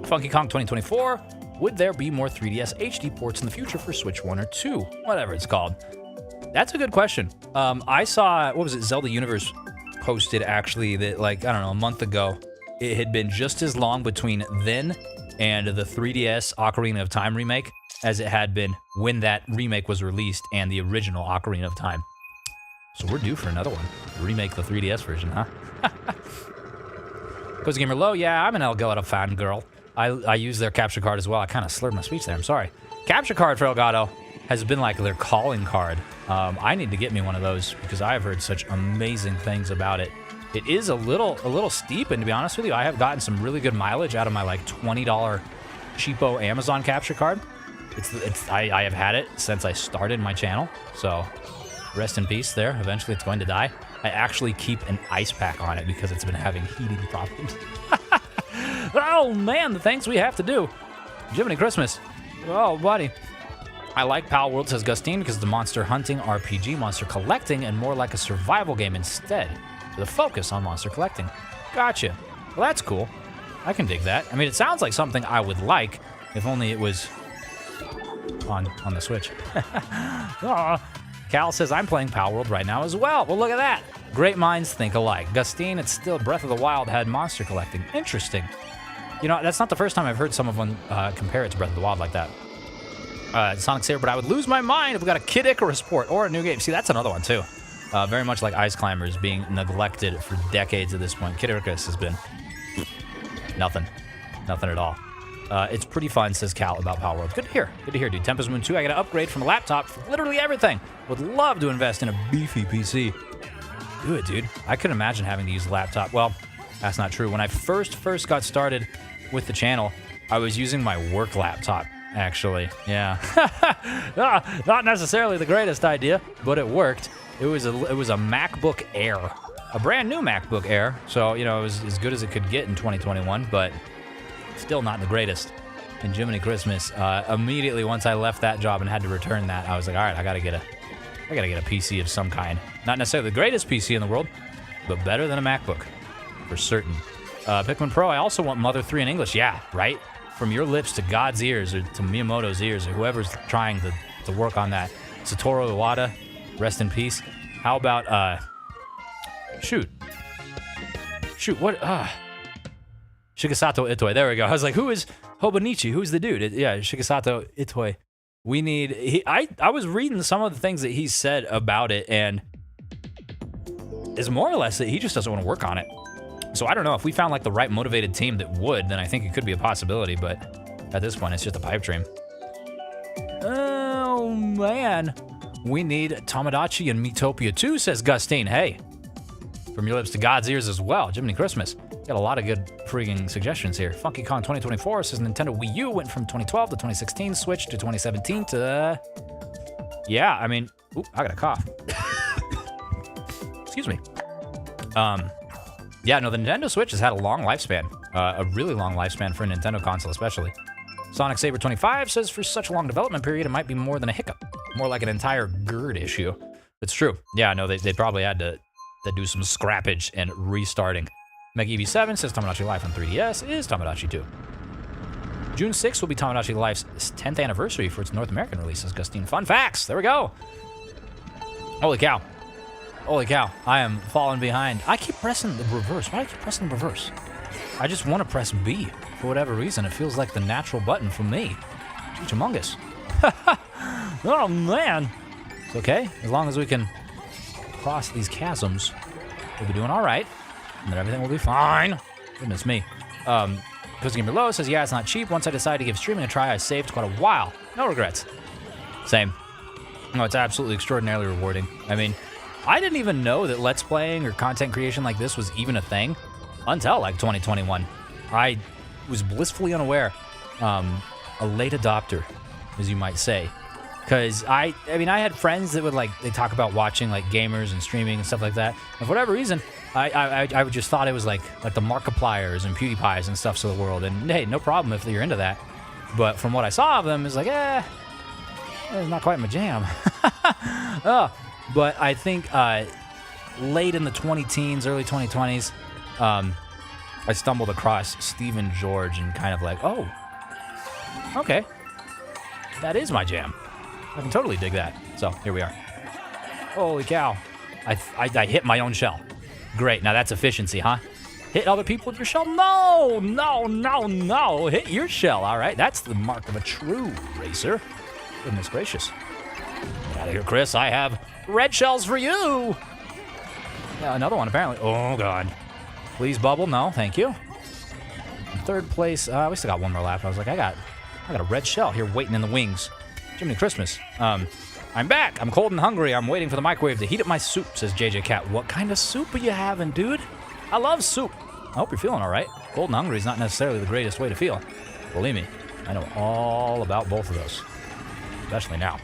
Funky Kong 2024. Would there be more 3DS HD ports in the future for Switch 1 or 2? Whatever it's called. That's a good question. I saw, what was it, Zelda Universe posted actually that, like, I don't know, a month ago, it had been just as long between then and the 3DS Ocarina of Time remake as it had been when that remake was released and the original Ocarina of Time. So we're due for another one. Remake the 3DS version, huh? Cozy Gamer Low, yeah, I'm an Elgato fangirl. I use their capture card as well. I kind of slurred my speech there, I'm sorry. Capture card for Elgato has been like their calling card. I need to get me one of those because I've heard such amazing things about it. It is a little steep, and to be honest with you, I have gotten some really good mileage out of my like $20 cheapo Amazon capture card. I have had it since I started my channel, so rest in peace there. Eventually it's going to die. I actually keep an ice pack on it because it's been having heating problems. Oh man, the things we have to do. Jiminy Christmas. Oh buddy. I like Pal World, says Gustine, because the monster hunting RPG, monster collecting, and more like a survival game instead, with a focus on monster collecting. Gotcha. Well, that's cool. I can dig that. I mean, it sounds like something I would like, if only it was on the Switch. Cal says, I'm playing Pal World right now as well. Well, look at that. Great minds think alike. Gustine, it's still Breath of the Wild had monster collecting. Interesting. You know, that's not the first time I've heard someone compare it to Breath of the Wild like that. Sonic Saber, but I would lose my mind if we got a Kid Icarus port or a new game. See, that's another one, too. Very much like Ice Climbers being neglected for decades at this point. Kid Icarus has been nothing. Nothing at all. It's pretty fun, says Cal, about Power World. Good to hear. Good to hear, dude. Tempest Moon 2, I got to upgrade from a laptop for literally everything. Would love to invest in a beefy PC. Do it, dude. I couldn't imagine having to use a laptop. Well, that's not true. When I first got started with the channel, I was using my work laptop. Actually, yeah. Not necessarily the greatest idea, but it worked. It was a MacBook Air, a brand new MacBook Air. So, you know, it was as good as it could get in 2021, but still not the greatest. And Jiminy Christmas, immediately once I left that job and had to return that, I was like, all right, I gotta get a PC of some kind. Not necessarily the greatest PC in the world, but better than a MacBook, for certain. Pikmin Pro, I also want Mother 3 in English. Yeah, right? From your lips to God's ears, or to Miyamoto's ears, or whoever's trying to work on that. Satoru Iwata, rest in peace. How about, shoot, what, Shigesato Itoi, there we go. I was like, who is Hobonichi? Who's the dude? Yeah, Shigesato Itoi. We need, I was reading some of the things that he said about it, and it's more or less that he just doesn't want to work on it. So I don't know, if we found like the right motivated team that would, then I think it could be a possibility, but at this point, it's just a pipe dream. Oh, man. We need Tomodachi and Miitopia 2, says Gustine. Hey, from your lips to God's ears as well. Jiminy Christmas. Got a lot of good freaking suggestions here. Funky Kong 2024 says Nintendo Wii U went from 2012 to 2016, Switch to 2017 to... Yeah, I mean... Oop, I got a cough. Excuse me. Yeah, no, the Nintendo Switch has had a long lifespan. A really long lifespan for a Nintendo console, especially. Sonic Saber 25 says, for such a long development period, it might be more than a hiccup. More like an entire GERD issue. It's true. Yeah, no, they probably had to do some scrappage and restarting. MegEV7 says Tomodachi Life on 3DS is Tomodachi 2. June 6th will be Tomodachi Life's 10th anniversary for its North American release, says Gustine. Fun facts! There we go! Holy cow. Holy cow, I am falling behind. I keep pressing the reverse. Why do I keep pressing the reverse? I just want to press B. For whatever reason, it feels like the natural button for me. Humongous. Oh, man. It's okay. As long as we can cross these chasms, we'll be doing all right. And then everything will be fine. Goodness me. Cozy Gamer Low says, yeah, it's not cheap. Once I decided to give streaming a try, I saved quite a while. No regrets. Same. No, it's absolutely extraordinarily rewarding. I mean... I didn't even know that Let's Playing or content creation like this was even a thing until like 2021. I was blissfully unaware. A late adopter, as you might say. Because I mean, I had friends that would they talk about watching like gamers and streaming and stuff like that. And for whatever reason, I just thought it was like the Markipliers and PewDiePies and stuffs of the world. And hey, no problem if you're into that. But from what I saw of them, it's like, it's not quite my jam. But I think late in the 20-teens, early 2020s, I stumbled across Stephen George and kind of like, oh, okay, that is my jam. I can totally dig that. So here we are. Holy cow. I hit my own shell. Great. Now that's efficiency, huh? Hit other people with your shell? No, no, no, no. Hit your shell, all right? That's the mark of a true racer. Goodness gracious. Get out of here, Chris. I have red shells for you. Yeah, another one, apparently. Oh, God. Please bubble. No, thank you. In third place. We still got one more lap. I was like, I got a red shell here waiting in the wings. Jiminy Christmas. I'm back. I'm cold and hungry. I'm waiting for the microwave to heat up my soup, says JJ Cat. What kind of soup are you having, dude? I love soup. I hope you're feeling all right. Cold and hungry is not necessarily the greatest way to feel. Believe me, I know all about both of those, especially now.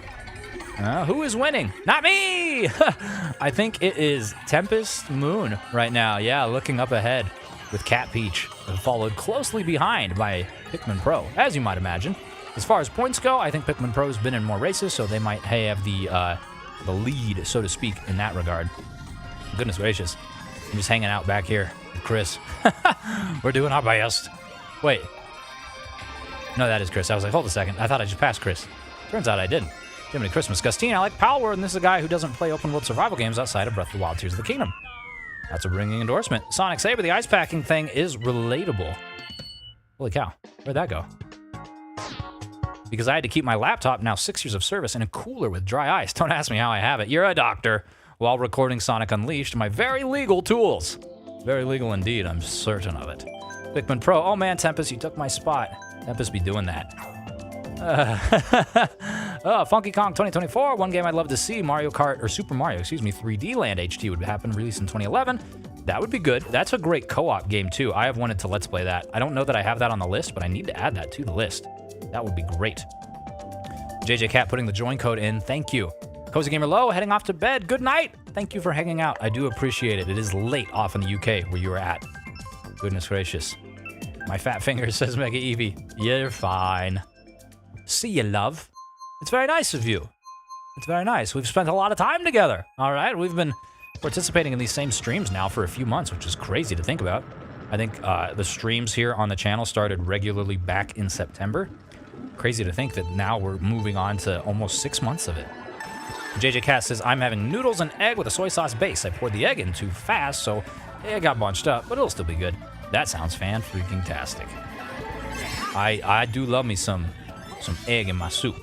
Who is winning? Not me! I think it is Tempest Moon right now. Yeah, looking up ahead with Cat Peach, followed closely behind by Pikmin Pro, as you might imagine. As far as points go, I think Pikmin Pro's been in more races, so they might have the lead, so to speak, in that regard. Goodness gracious. I'm just hanging out back here with Chris. We're doing our best. Wait. No, that is Chris. I was like, hold a second. I thought I just passed Chris. Turns out I didn't. Jiminy Christmas. Gustine, I like Palworld, and this is a guy who doesn't play open world survival games outside of Breath of the Wild, Tears of the Kingdom. That's a ringing endorsement. Sonic Saber, the ice packing thing is relatable. Holy cow. Where'd that go? Because I had to keep my laptop, now 6 years of service, in a cooler with dry ice. Don't ask me how I have it. You're a doctor. While recording Sonic Unleashed, my very legal tools. Very legal indeed, I'm certain of it. Pikmin Pro. Oh man, Tempest, you took my spot. Tempest be doing that. Funky Kong 2024, one game I'd love to see, Mario Kart, or Super Mario, 3D Land HT would happen, released in 2011. That would be good. That's a great co-op game too. I have wanted to Let's Play that. I don't know that I have that on the list, but I need to add that to the list. That would be great. JJ Cat putting the join code in, thank you. Cozy Gamer Low, heading off to bed, good night. Thank you for hanging out, I do appreciate it. It is late off in the UK where you are at. Goodness gracious. My fat finger says Mega Eevee. You're fine. See you, love. It's very nice of you. It's very nice. We've spent a lot of time together. All right, we've been participating in these same streams now for a few months, which is crazy to think about. I think the streams here on the channel started regularly back in September. Crazy to think that now we're moving on to almost 6 months of it. JJ Cass says, I'm having noodles and egg with a soy sauce base. I poured the egg in too fast, so it got bunched up, but it'll still be good. That sounds fan-freaking-tastic. I do love me some egg in my soup.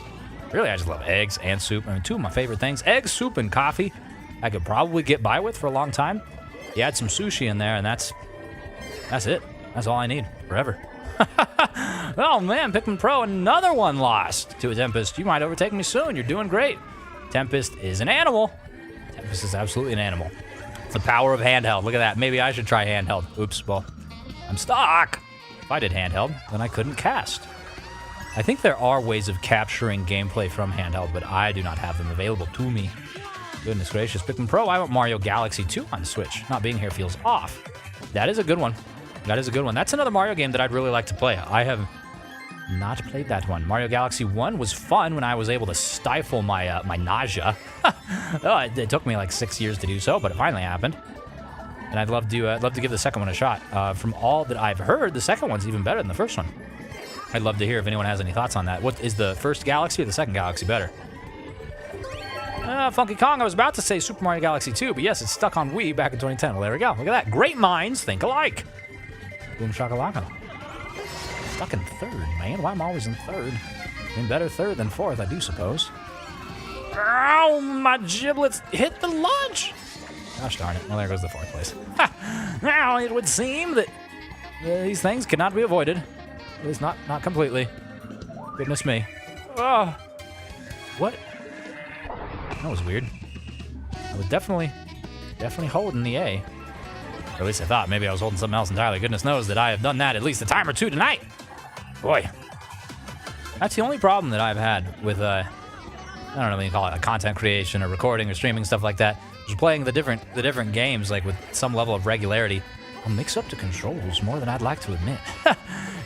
Really, I just love eggs and soup. I mean, two of my favorite things. Eggs, soup, and coffee. I could probably get by with for a long time. You add some sushi in there, and that's it. That's all I need forever. Oh, man, Pikmin Pro, another one lost to a Tempest. You might overtake me soon. You're doing great. Tempest is an animal. Tempest is absolutely an animal. It's the power of handheld. Look at that. Maybe I should try handheld. Oops, well, I'm stuck. If I did handheld, then I couldn't cast. I think there are ways of capturing gameplay from handheld, but I do not have them available to me. Goodness gracious. Pikmin Pro, I want Mario Galaxy 2 on Switch. Not being here feels off. That is a good one. That is a good one. That's another Mario game that I'd really like to play. I have not played that one. Mario Galaxy 1 was fun when I was able to stifle my my nausea. It took me like 6 years to do so, but it finally happened. And I'd love to give the second one a shot. From all that I've heard, the second one's even better than the first one. I'd love to hear if anyone has any thoughts on that. What is the first Galaxy or the second Galaxy better? Funky Kong, I was about to say Super Mario Galaxy 2, but yes, it's stuck on Wii back in 2010. Well, there we go. Look at that. Great minds think alike. Boom shakalaka. Stuck in third, man. Why am I always in third? Been better third than fourth, I do suppose. Ow, my giblets hit the lunch. Gosh darn it. Well, there goes the fourth place. Now, it would seem that these things cannot be avoided. At least not completely. Goodness me. Oh. What? That was weird. I was definitely holding the A. Or at least I thought. Maybe I was holding something else entirely. Goodness knows that I have done that at least a time or two tonight. Boy. That's the only problem that I've had with, I don't know what you call it, a content creation or recording or streaming, stuff like that. Just playing the different games, like with some level of regularity. I'll mix up the controls more than I'd like to admit.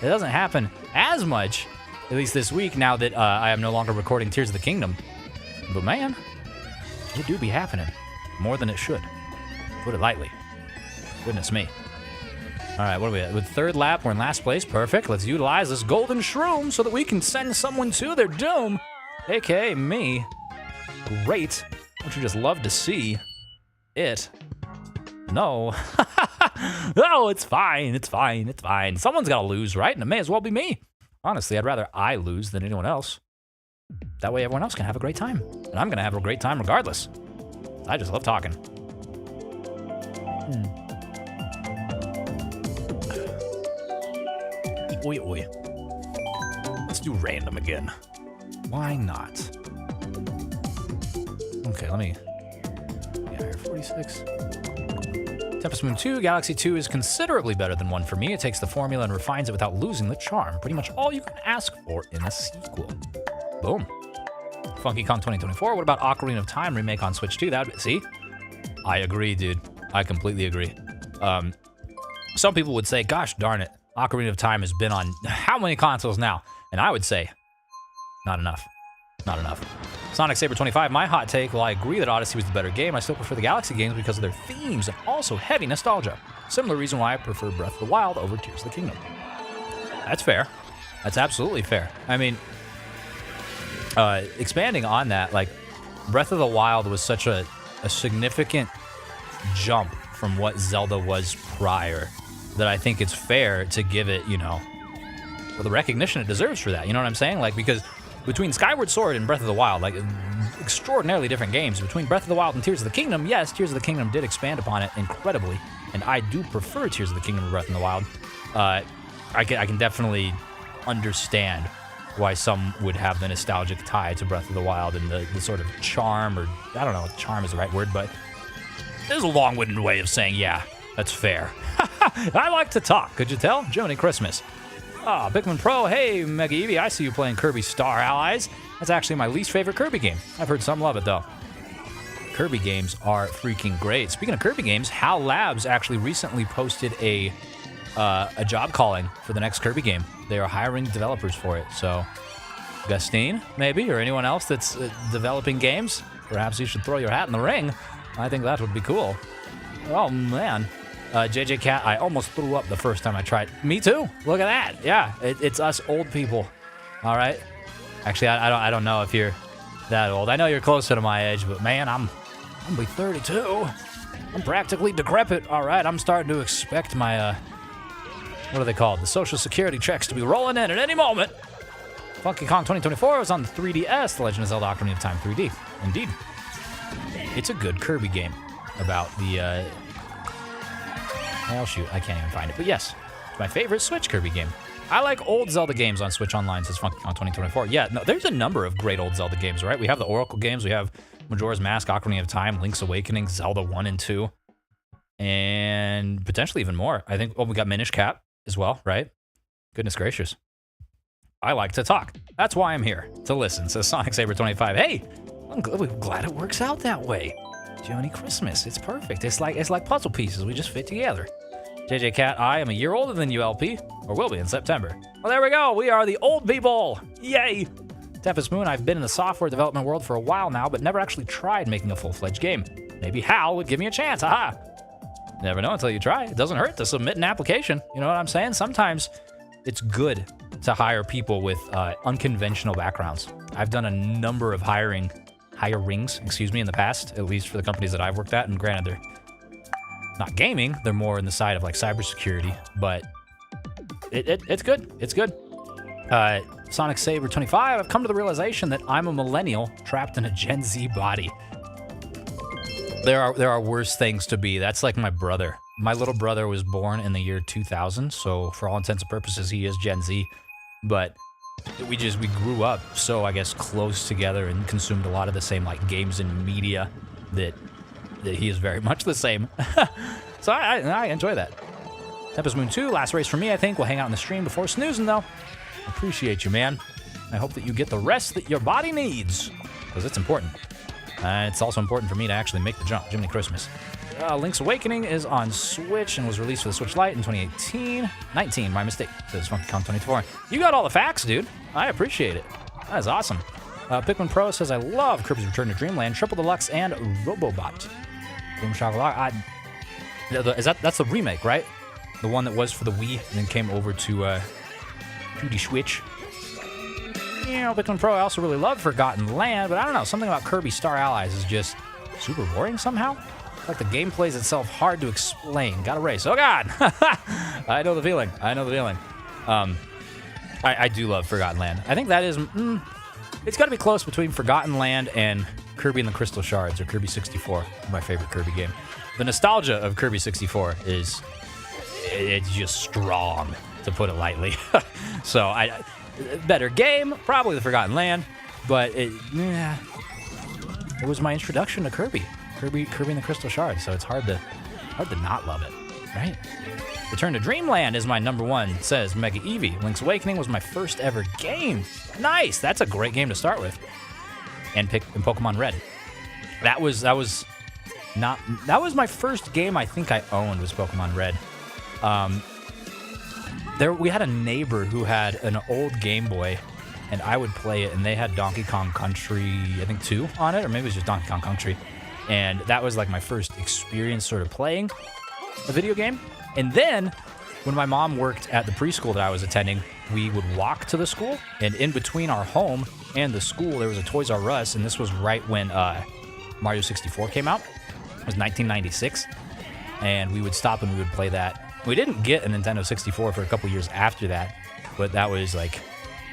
It doesn't happen as much, at least this week, now that I am no longer recording Tears of the Kingdom. But man, it do be happening. More than it should. Put it lightly. Goodness me. All right, what are we at? With third lap, we're in last place. Perfect. Let's utilize this golden shroom so that we can send someone to their doom, aka me. Great. Don't you just love to see it? No. No, it's fine. It's fine. It's fine. Someone's got to lose, right? And it may as well be me. Honestly, I'd rather I lose than anyone else. That way everyone else can have a great time. And I'm going to have a great time regardless. I just love talking. Oi, oi. Let's do random again. Why not? Okay, let me... Yeah, here, 46. Tempest Moon 2, Galaxy 2 is considerably better than 1 for me. It takes the formula and refines it without losing the charm. Pretty much all you can ask for in a sequel. Boom. Funky Kong 2024, what about Ocarina of Time remake on Switch 2? See? I agree, dude. I completely agree. Some people would say, gosh darn it, Ocarina of Time has been on how many consoles now? And I would say, not enough. Not enough. Sonic Saber 25, my hot take, while I agree that Odyssey was the better game, I still prefer the Galaxy games because of their themes and also heavy nostalgia. Similar reason why I prefer Breath of the Wild over Tears of the Kingdom. That's fair. That's absolutely fair. I mean, expanding on that, like, Breath of the Wild was such a significant jump from what Zelda was prior that I think it's fair to give it, you know, well, the recognition it deserves for that. You know what I'm saying? Like, because between Skyward Sword and Breath of the Wild, like, extraordinarily different games. Between Breath of the Wild and Tears of the Kingdom, yes, Tears of the Kingdom did expand upon it incredibly, and I do prefer Tears of the Kingdom to Breath of the Wild. I can definitely understand why some would have the nostalgic tie to Breath of the Wild and the sort of charm, or I don't know if charm is the right word, but there's a long-winded way of saying, yeah, that's fair. I like to talk, could you tell? Jiminy Christmas. Ah, Pikmin Pro, hey, Mega Eevee, I see you playing Kirby Star Allies. That's actually my least favorite Kirby game. I've heard some love it, though. Kirby games are freaking great. Speaking of Kirby games, HAL Labs actually recently posted a job calling for the next Kirby game. They are hiring developers for it, so Gustine, maybe, or anyone else that's developing games, perhaps you should throw your hat in the ring. I think that would be cool. Oh, man. JJ Cat, I almost threw up the first time I tried. Me too. Look at that. Yeah, it's us old people. All right. Actually, I don't know if you're that old. I know you're closer to my age, but man, I'm be 32. I'm practically decrepit. All right, I'm starting to expect my what are they called? The Social Security checks to be rolling in at any moment. Funky Kong 2024 was on the 3DS. The Legend of Zelda: Ocarina of Time 3D. Indeed, it's a good Kirby game about the. Oh, shoot, I can't even find it. But yes, it's my favorite Switch Kirby game. I like old Zelda games on Switch Online, says Funky Kong 2024. Yeah, no, there's a number of great old Zelda games, right? We have the Oracle games. We have Majora's Mask, Ocarina of Time, Link's Awakening, Zelda 1 and 2, and potentially even more. I think, well, we got Minish Cap as well, right? Goodness gracious. I like to talk. That's why I'm here, to listen, says Sonic Saber 25. Hey, I'm glad it works out that way. Joni Christmas, it's perfect. It's like puzzle pieces. We just fit together. JJ Cat, I am a year older than you, LP, or will be in September. Well, there we go. We are the old people. Yay. Tempest Moon, I've been in the software development world for a while now, but never actually tried making a full-fledged game. Maybe HAL would give me a chance. Aha. Never know until you try. It doesn't hurt to submit an application. You know what I'm saying? Sometimes it's good to hire people with unconventional backgrounds. I've done a number of hirings, in the past, at least for the companies that I've worked at, and granted, they're not gaming, they're more in the side of like cybersecurity, but it's good. It's good. Sonic Saber 25, I've come to the realization that I'm a millennial trapped in a Gen Z body. There are worse things to be. That's like my brother. My little brother was born in the year 2000, so for all intents and purposes, he is Gen Z. But we grew up so, I guess, close together and consumed a lot of the same like games and media that he is very much the same. So I enjoy that. Tempest Moon 2, last race for me, I think. We'll hang out in the stream before snoozing, though. Appreciate you, man. I hope that you get the rest that your body needs, because it's important. It's also important for me to actually make the jump. Jiminy Christmas. Link's Awakening is on Switch and was released for the Switch Lite in 2018. 19, my mistake, says Funky Kong 24. You got all the facts, dude. I appreciate it. That is awesome. Pikmin Pro says, I love Kirby's Return to Dreamland, Triple Deluxe, and Robobot. Boom Chocolate. That's the remake, right? The one that was for the Wii and then came over to the Switch. You know, Pikmin Pro, I also really love Forgotten Land, but I don't know, something about Kirby Star Allies is just super boring somehow. Like the game plays itself hard to explain. Got a race. Oh, God. I know the feeling. I do love Forgotten Land. I think that is... it's got to be close between Forgotten Land and Kirby and the Crystal Shards, or Kirby 64, my favorite Kirby game. The nostalgia of Kirby 64 is... it's just strong, to put it lightly. So, better game, probably the Forgotten Land, but it was my introduction to Kirby and the Crystal Shards, so it's hard to Hard to not love it, right? Return to Dreamland is my number one, says Mega Eevee. Link's Awakening was my first ever game. Nice, that's a great game to start with. And Pokemon Red. That was my first game I think I owned was Pokemon Red. We had a neighbor who had an old Game Boy, and I would play it, and they had Donkey Kong Country, I think 2 on it, or maybe it was just Donkey Kong Country. And that was like my first experience sort of playing a video game. And then when my mom worked at the preschool that I was attending, we would walk to the school, and in between our home and the school, there was a Toys R Us, and this was right when Mario 64 came out. It was 1996, and we would stop and we would play that. We didn't get a Nintendo 64 for a couple years after that, but that was like,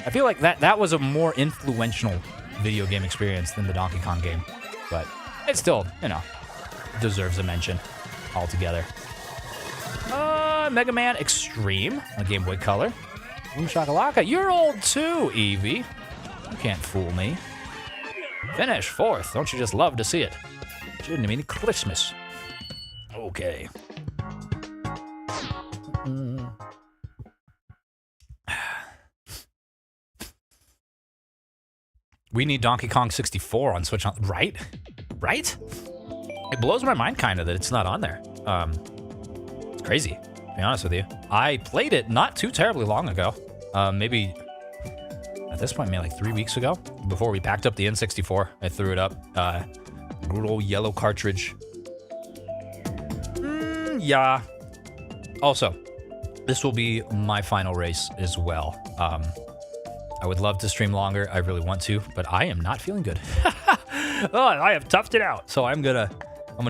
I feel like that was a more influential video game experience than the Donkey Kong game, but it still, deserves a mention altogether. Mega Man Extreme on Game Boy Color. Boom Shakalaka, you're old too, Eevee. You can't fool me. Finish 4th. Don't you just love to see it? Didn't mean Christmas. Okay. We need Donkey Kong 64 on Switch, right? Right? It blows my mind kind of that it's not on there. It's crazy, to be honest with you. I played it not too terribly long ago. Maybe at this point, maybe like 3 weeks ago, before we packed up the N64. I threw it up. Good old yellow cartridge. Yeah. Also, this will be my final race as well. I would love to stream longer. I really want to, but I am not feeling good. Oh, I have toughed it out. So I'm gonna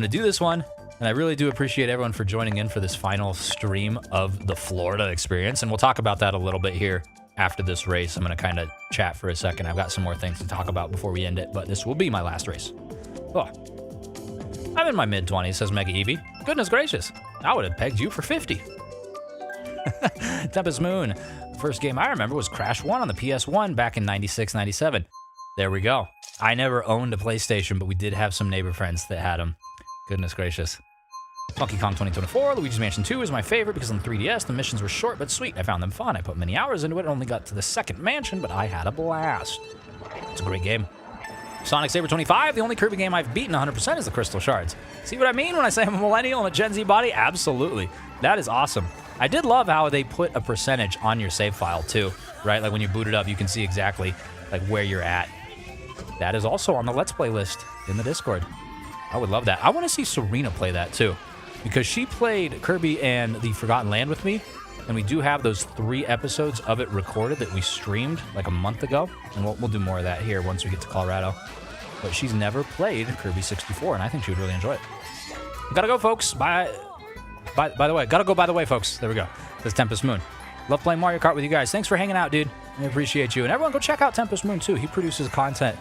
do this one, and I really do appreciate everyone for joining in for this final stream of the Florida experience, and we'll talk about that a little bit here after this race. I'm gonna kind of chat for a second. I've got some more things to talk about before we end it, but this will be my last race. Oh. I'm in my mid-20s, says Mega Eevee. Goodness gracious, I would have pegged you for 50. Tempest Moon. First game I remember was Crash 1 on the PS1 back in 96, 97. There we go. I never owned a PlayStation, but we did have some neighbor friends that had them. Goodness gracious. Donkey Kong 2024, Luigi's Mansion 2 is my favorite because on 3DS, the missions were short but sweet. I found them fun. I put many hours into it, only got to the second mansion, but I had a blast. It's a great game. Sonic Saber 25, the only Kirby game I've beaten 100% is the Crystal Shards. See what I mean when I say I'm a millennial and a Gen Z body? Absolutely. That is awesome. I did love how they put a percentage on your save file too, right? Like when you boot it up, you can see exactly like where you're at. That is also on the Let's Play list in the Discord. I would love that. I want to see Serena play that too, because she played Kirby and the Forgotten Land with me, and we do have those 3 episodes of it recorded that we streamed like a month ago, and we'll do more of that here once we get to Colorado. But she's never played Kirby 64, and I think she would really enjoy it. Gotta go, folks. Bye. By the way, gotta go by the way, folks. There we go. Says Tempest Moon. Love playing Mario Kart with you guys. Thanks for hanging out, dude. I appreciate you. And everyone go check out Tempest Moon, too. He produces content.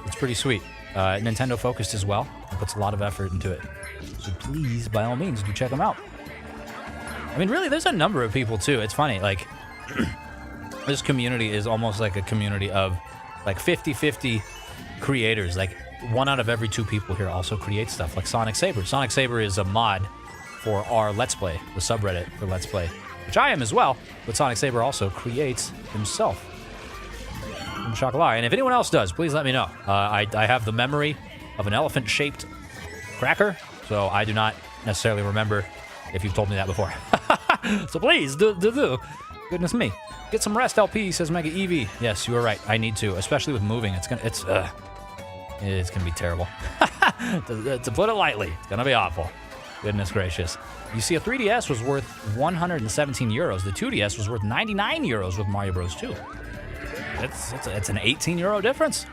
It's pretty sweet. Nintendo focused as well. He puts a lot of effort into it. So please, by all means, do check him out. I mean, really, there's a number of people, too. It's funny. Like, this community is almost like a community of, like, 50-50 creators. Like, 1 out of every 2 people here also create stuff. Like Sonic Saber. Sonic Saber is a mod for our Let's Play, the subreddit for Let's Play, which I am as well, but Sonic Saber also creates himself. And if anyone else does, please let me know. I have the memory of an elephant-shaped cracker, so I do not necessarily remember if you've told me that before. So please, do. Goodness me. Get some rest, LP, says Mega Eevee. Yes, you are right. I need to, especially with moving. It's gonna be terrible. To put it lightly, it's gonna be awful. Goodness gracious. You see, a 3DS was worth 117 euros. The 2DS was worth 99 euros with Mario Bros. 2. It's an 18 euro difference.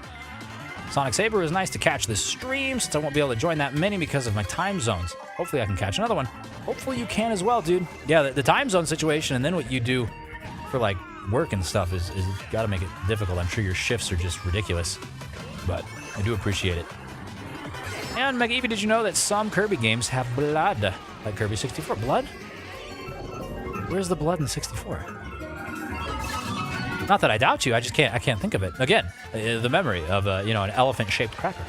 Sonic Saber is nice to catch this stream since I won't be able to join that many because of my time zones. Hopefully I can catch another one. Hopefully you can as well, dude. Yeah, the time zone situation and then what you do for like work and stuff is gotta make it difficult. I'm sure your shifts are just ridiculous, but I do appreciate it. And Mega Eevee, did you know that some Kirby games have blood? Like Kirby 64. Blood? Where's the blood in 64? Not that I doubt you, I can't think of it. Again, the memory of an elephant-shaped cracker.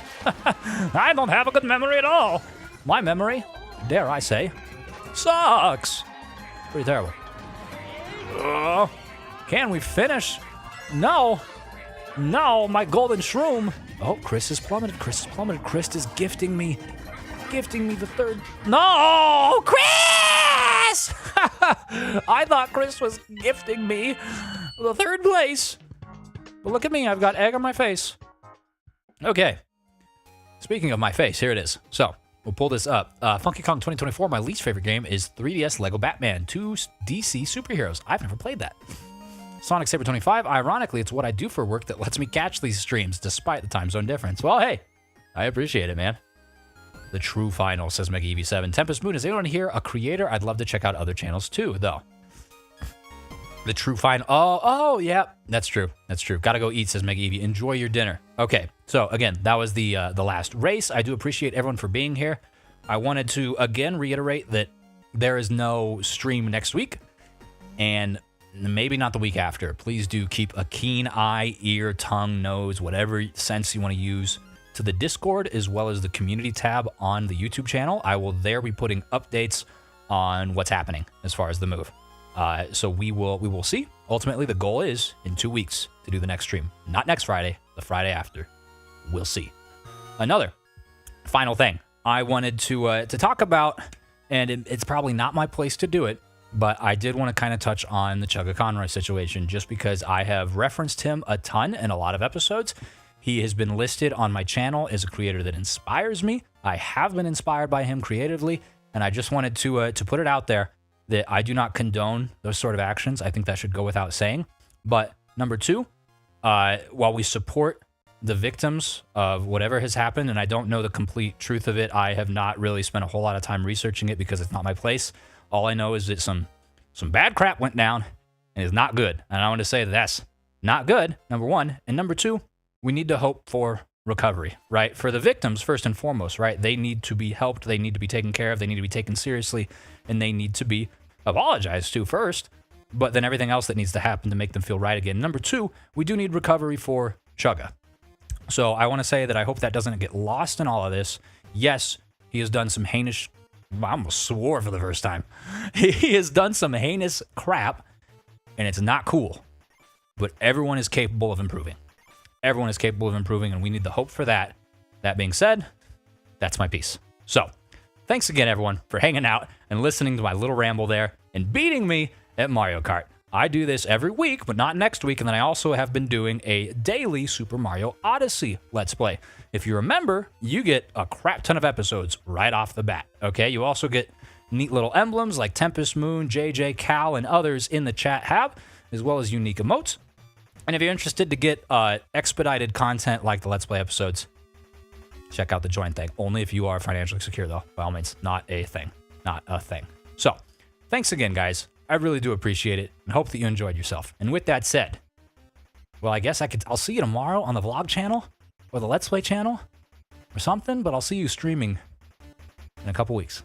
I don't have a good memory at all. My memory, dare I say, Sucks. Pretty terrible. Can we finish? No. No, my golden shroom. Oh, Chris is plummeted. Chris is plummeted. Chris is gifting me the third. No, Chris! I thought Chris was gifting me the third place. But look at me. I've got egg on my face. Okay. Speaking of my face, here it is. So, we'll pull this up. Funky Kong 2024, my least favorite game is 3DS Lego Batman, 2 DC superheroes. I've never played that. Sonic Saber 25, ironically, it's what I do for work that lets me catch these streams despite the time zone difference. Well, hey, I appreciate it, man. The true final, says MegaEV7. Tempest Moon, is anyone here a creator? I'd love to check out other channels too, though. The true final. Oh, yeah, that's true. That's true. Gotta go eat, says MegaEV. Enjoy your dinner. Okay, so again, that was the last race. I do appreciate everyone for being here. I wanted to again reiterate that there is no stream next week, and maybe not the week after. Please do keep a keen eye, ear, tongue, nose, whatever sense you want to use to the Discord as well as the community tab on the YouTube channel. I will there be putting updates on what's happening as far as the move. So we will see. Ultimately, the goal is in 2 weeks to do the next stream. Not next Friday, the Friday after. We'll see. Another final thing I wanted to talk about, and it's probably not my place to do it, but I did want to kind of touch on the Chugga Conroy situation just because I have referenced him a ton in a lot of episodes. He has been listed on my channel as a creator that inspires me. I have been inspired by him creatively, and I just wanted to put it out there that I do not condone those sort of actions. I think that should go without saying. But number two, while we support the victims of whatever has happened, and I don't know the complete truth of it, I have not really spent a whole lot of time researching it because it's not my place. All I know is that some bad crap went down and it's not good. And I want to say that that's not good, number one. And number two, we need to hope for recovery, right? For the victims, first and foremost, right? They need to be helped. They need to be taken care of. They need to be taken seriously. And they need to be apologized to first. But then everything else that needs to happen to make them feel right again. Number two, we do need recovery for Chugga. So I want to say that I hope that doesn't get lost in all of this. Yes, he has done some heinous... I almost swore for the first time. He has done some heinous crap, and it's not cool. But everyone is capable of improving. Everyone is capable of improving, and we need the hope for that. That being said, that's my piece. So, thanks again, everyone, for hanging out and listening to my little ramble there and beating me at Mario Kart. I do this every week, but not next week, and then I also have been doing a daily Super Mario Odyssey Let's Play. If you remember, you get a crap ton of episodes right off the bat, okay? You also get neat little emblems like Tempest Moon, JJ, Cal, and others in the chat have, as well as unique emotes. And if you're interested to get expedited content like the Let's Play episodes, check out the join thing. Only if you are financially secure, though. By all means, not a thing. Not a thing. So, thanks again, guys. I really do appreciate it and hope that you enjoyed yourself. And with that said, well, I guess I'll see you tomorrow on the vlog channel or the Let's Play channel or something, but I'll see you streaming in a couple weeks.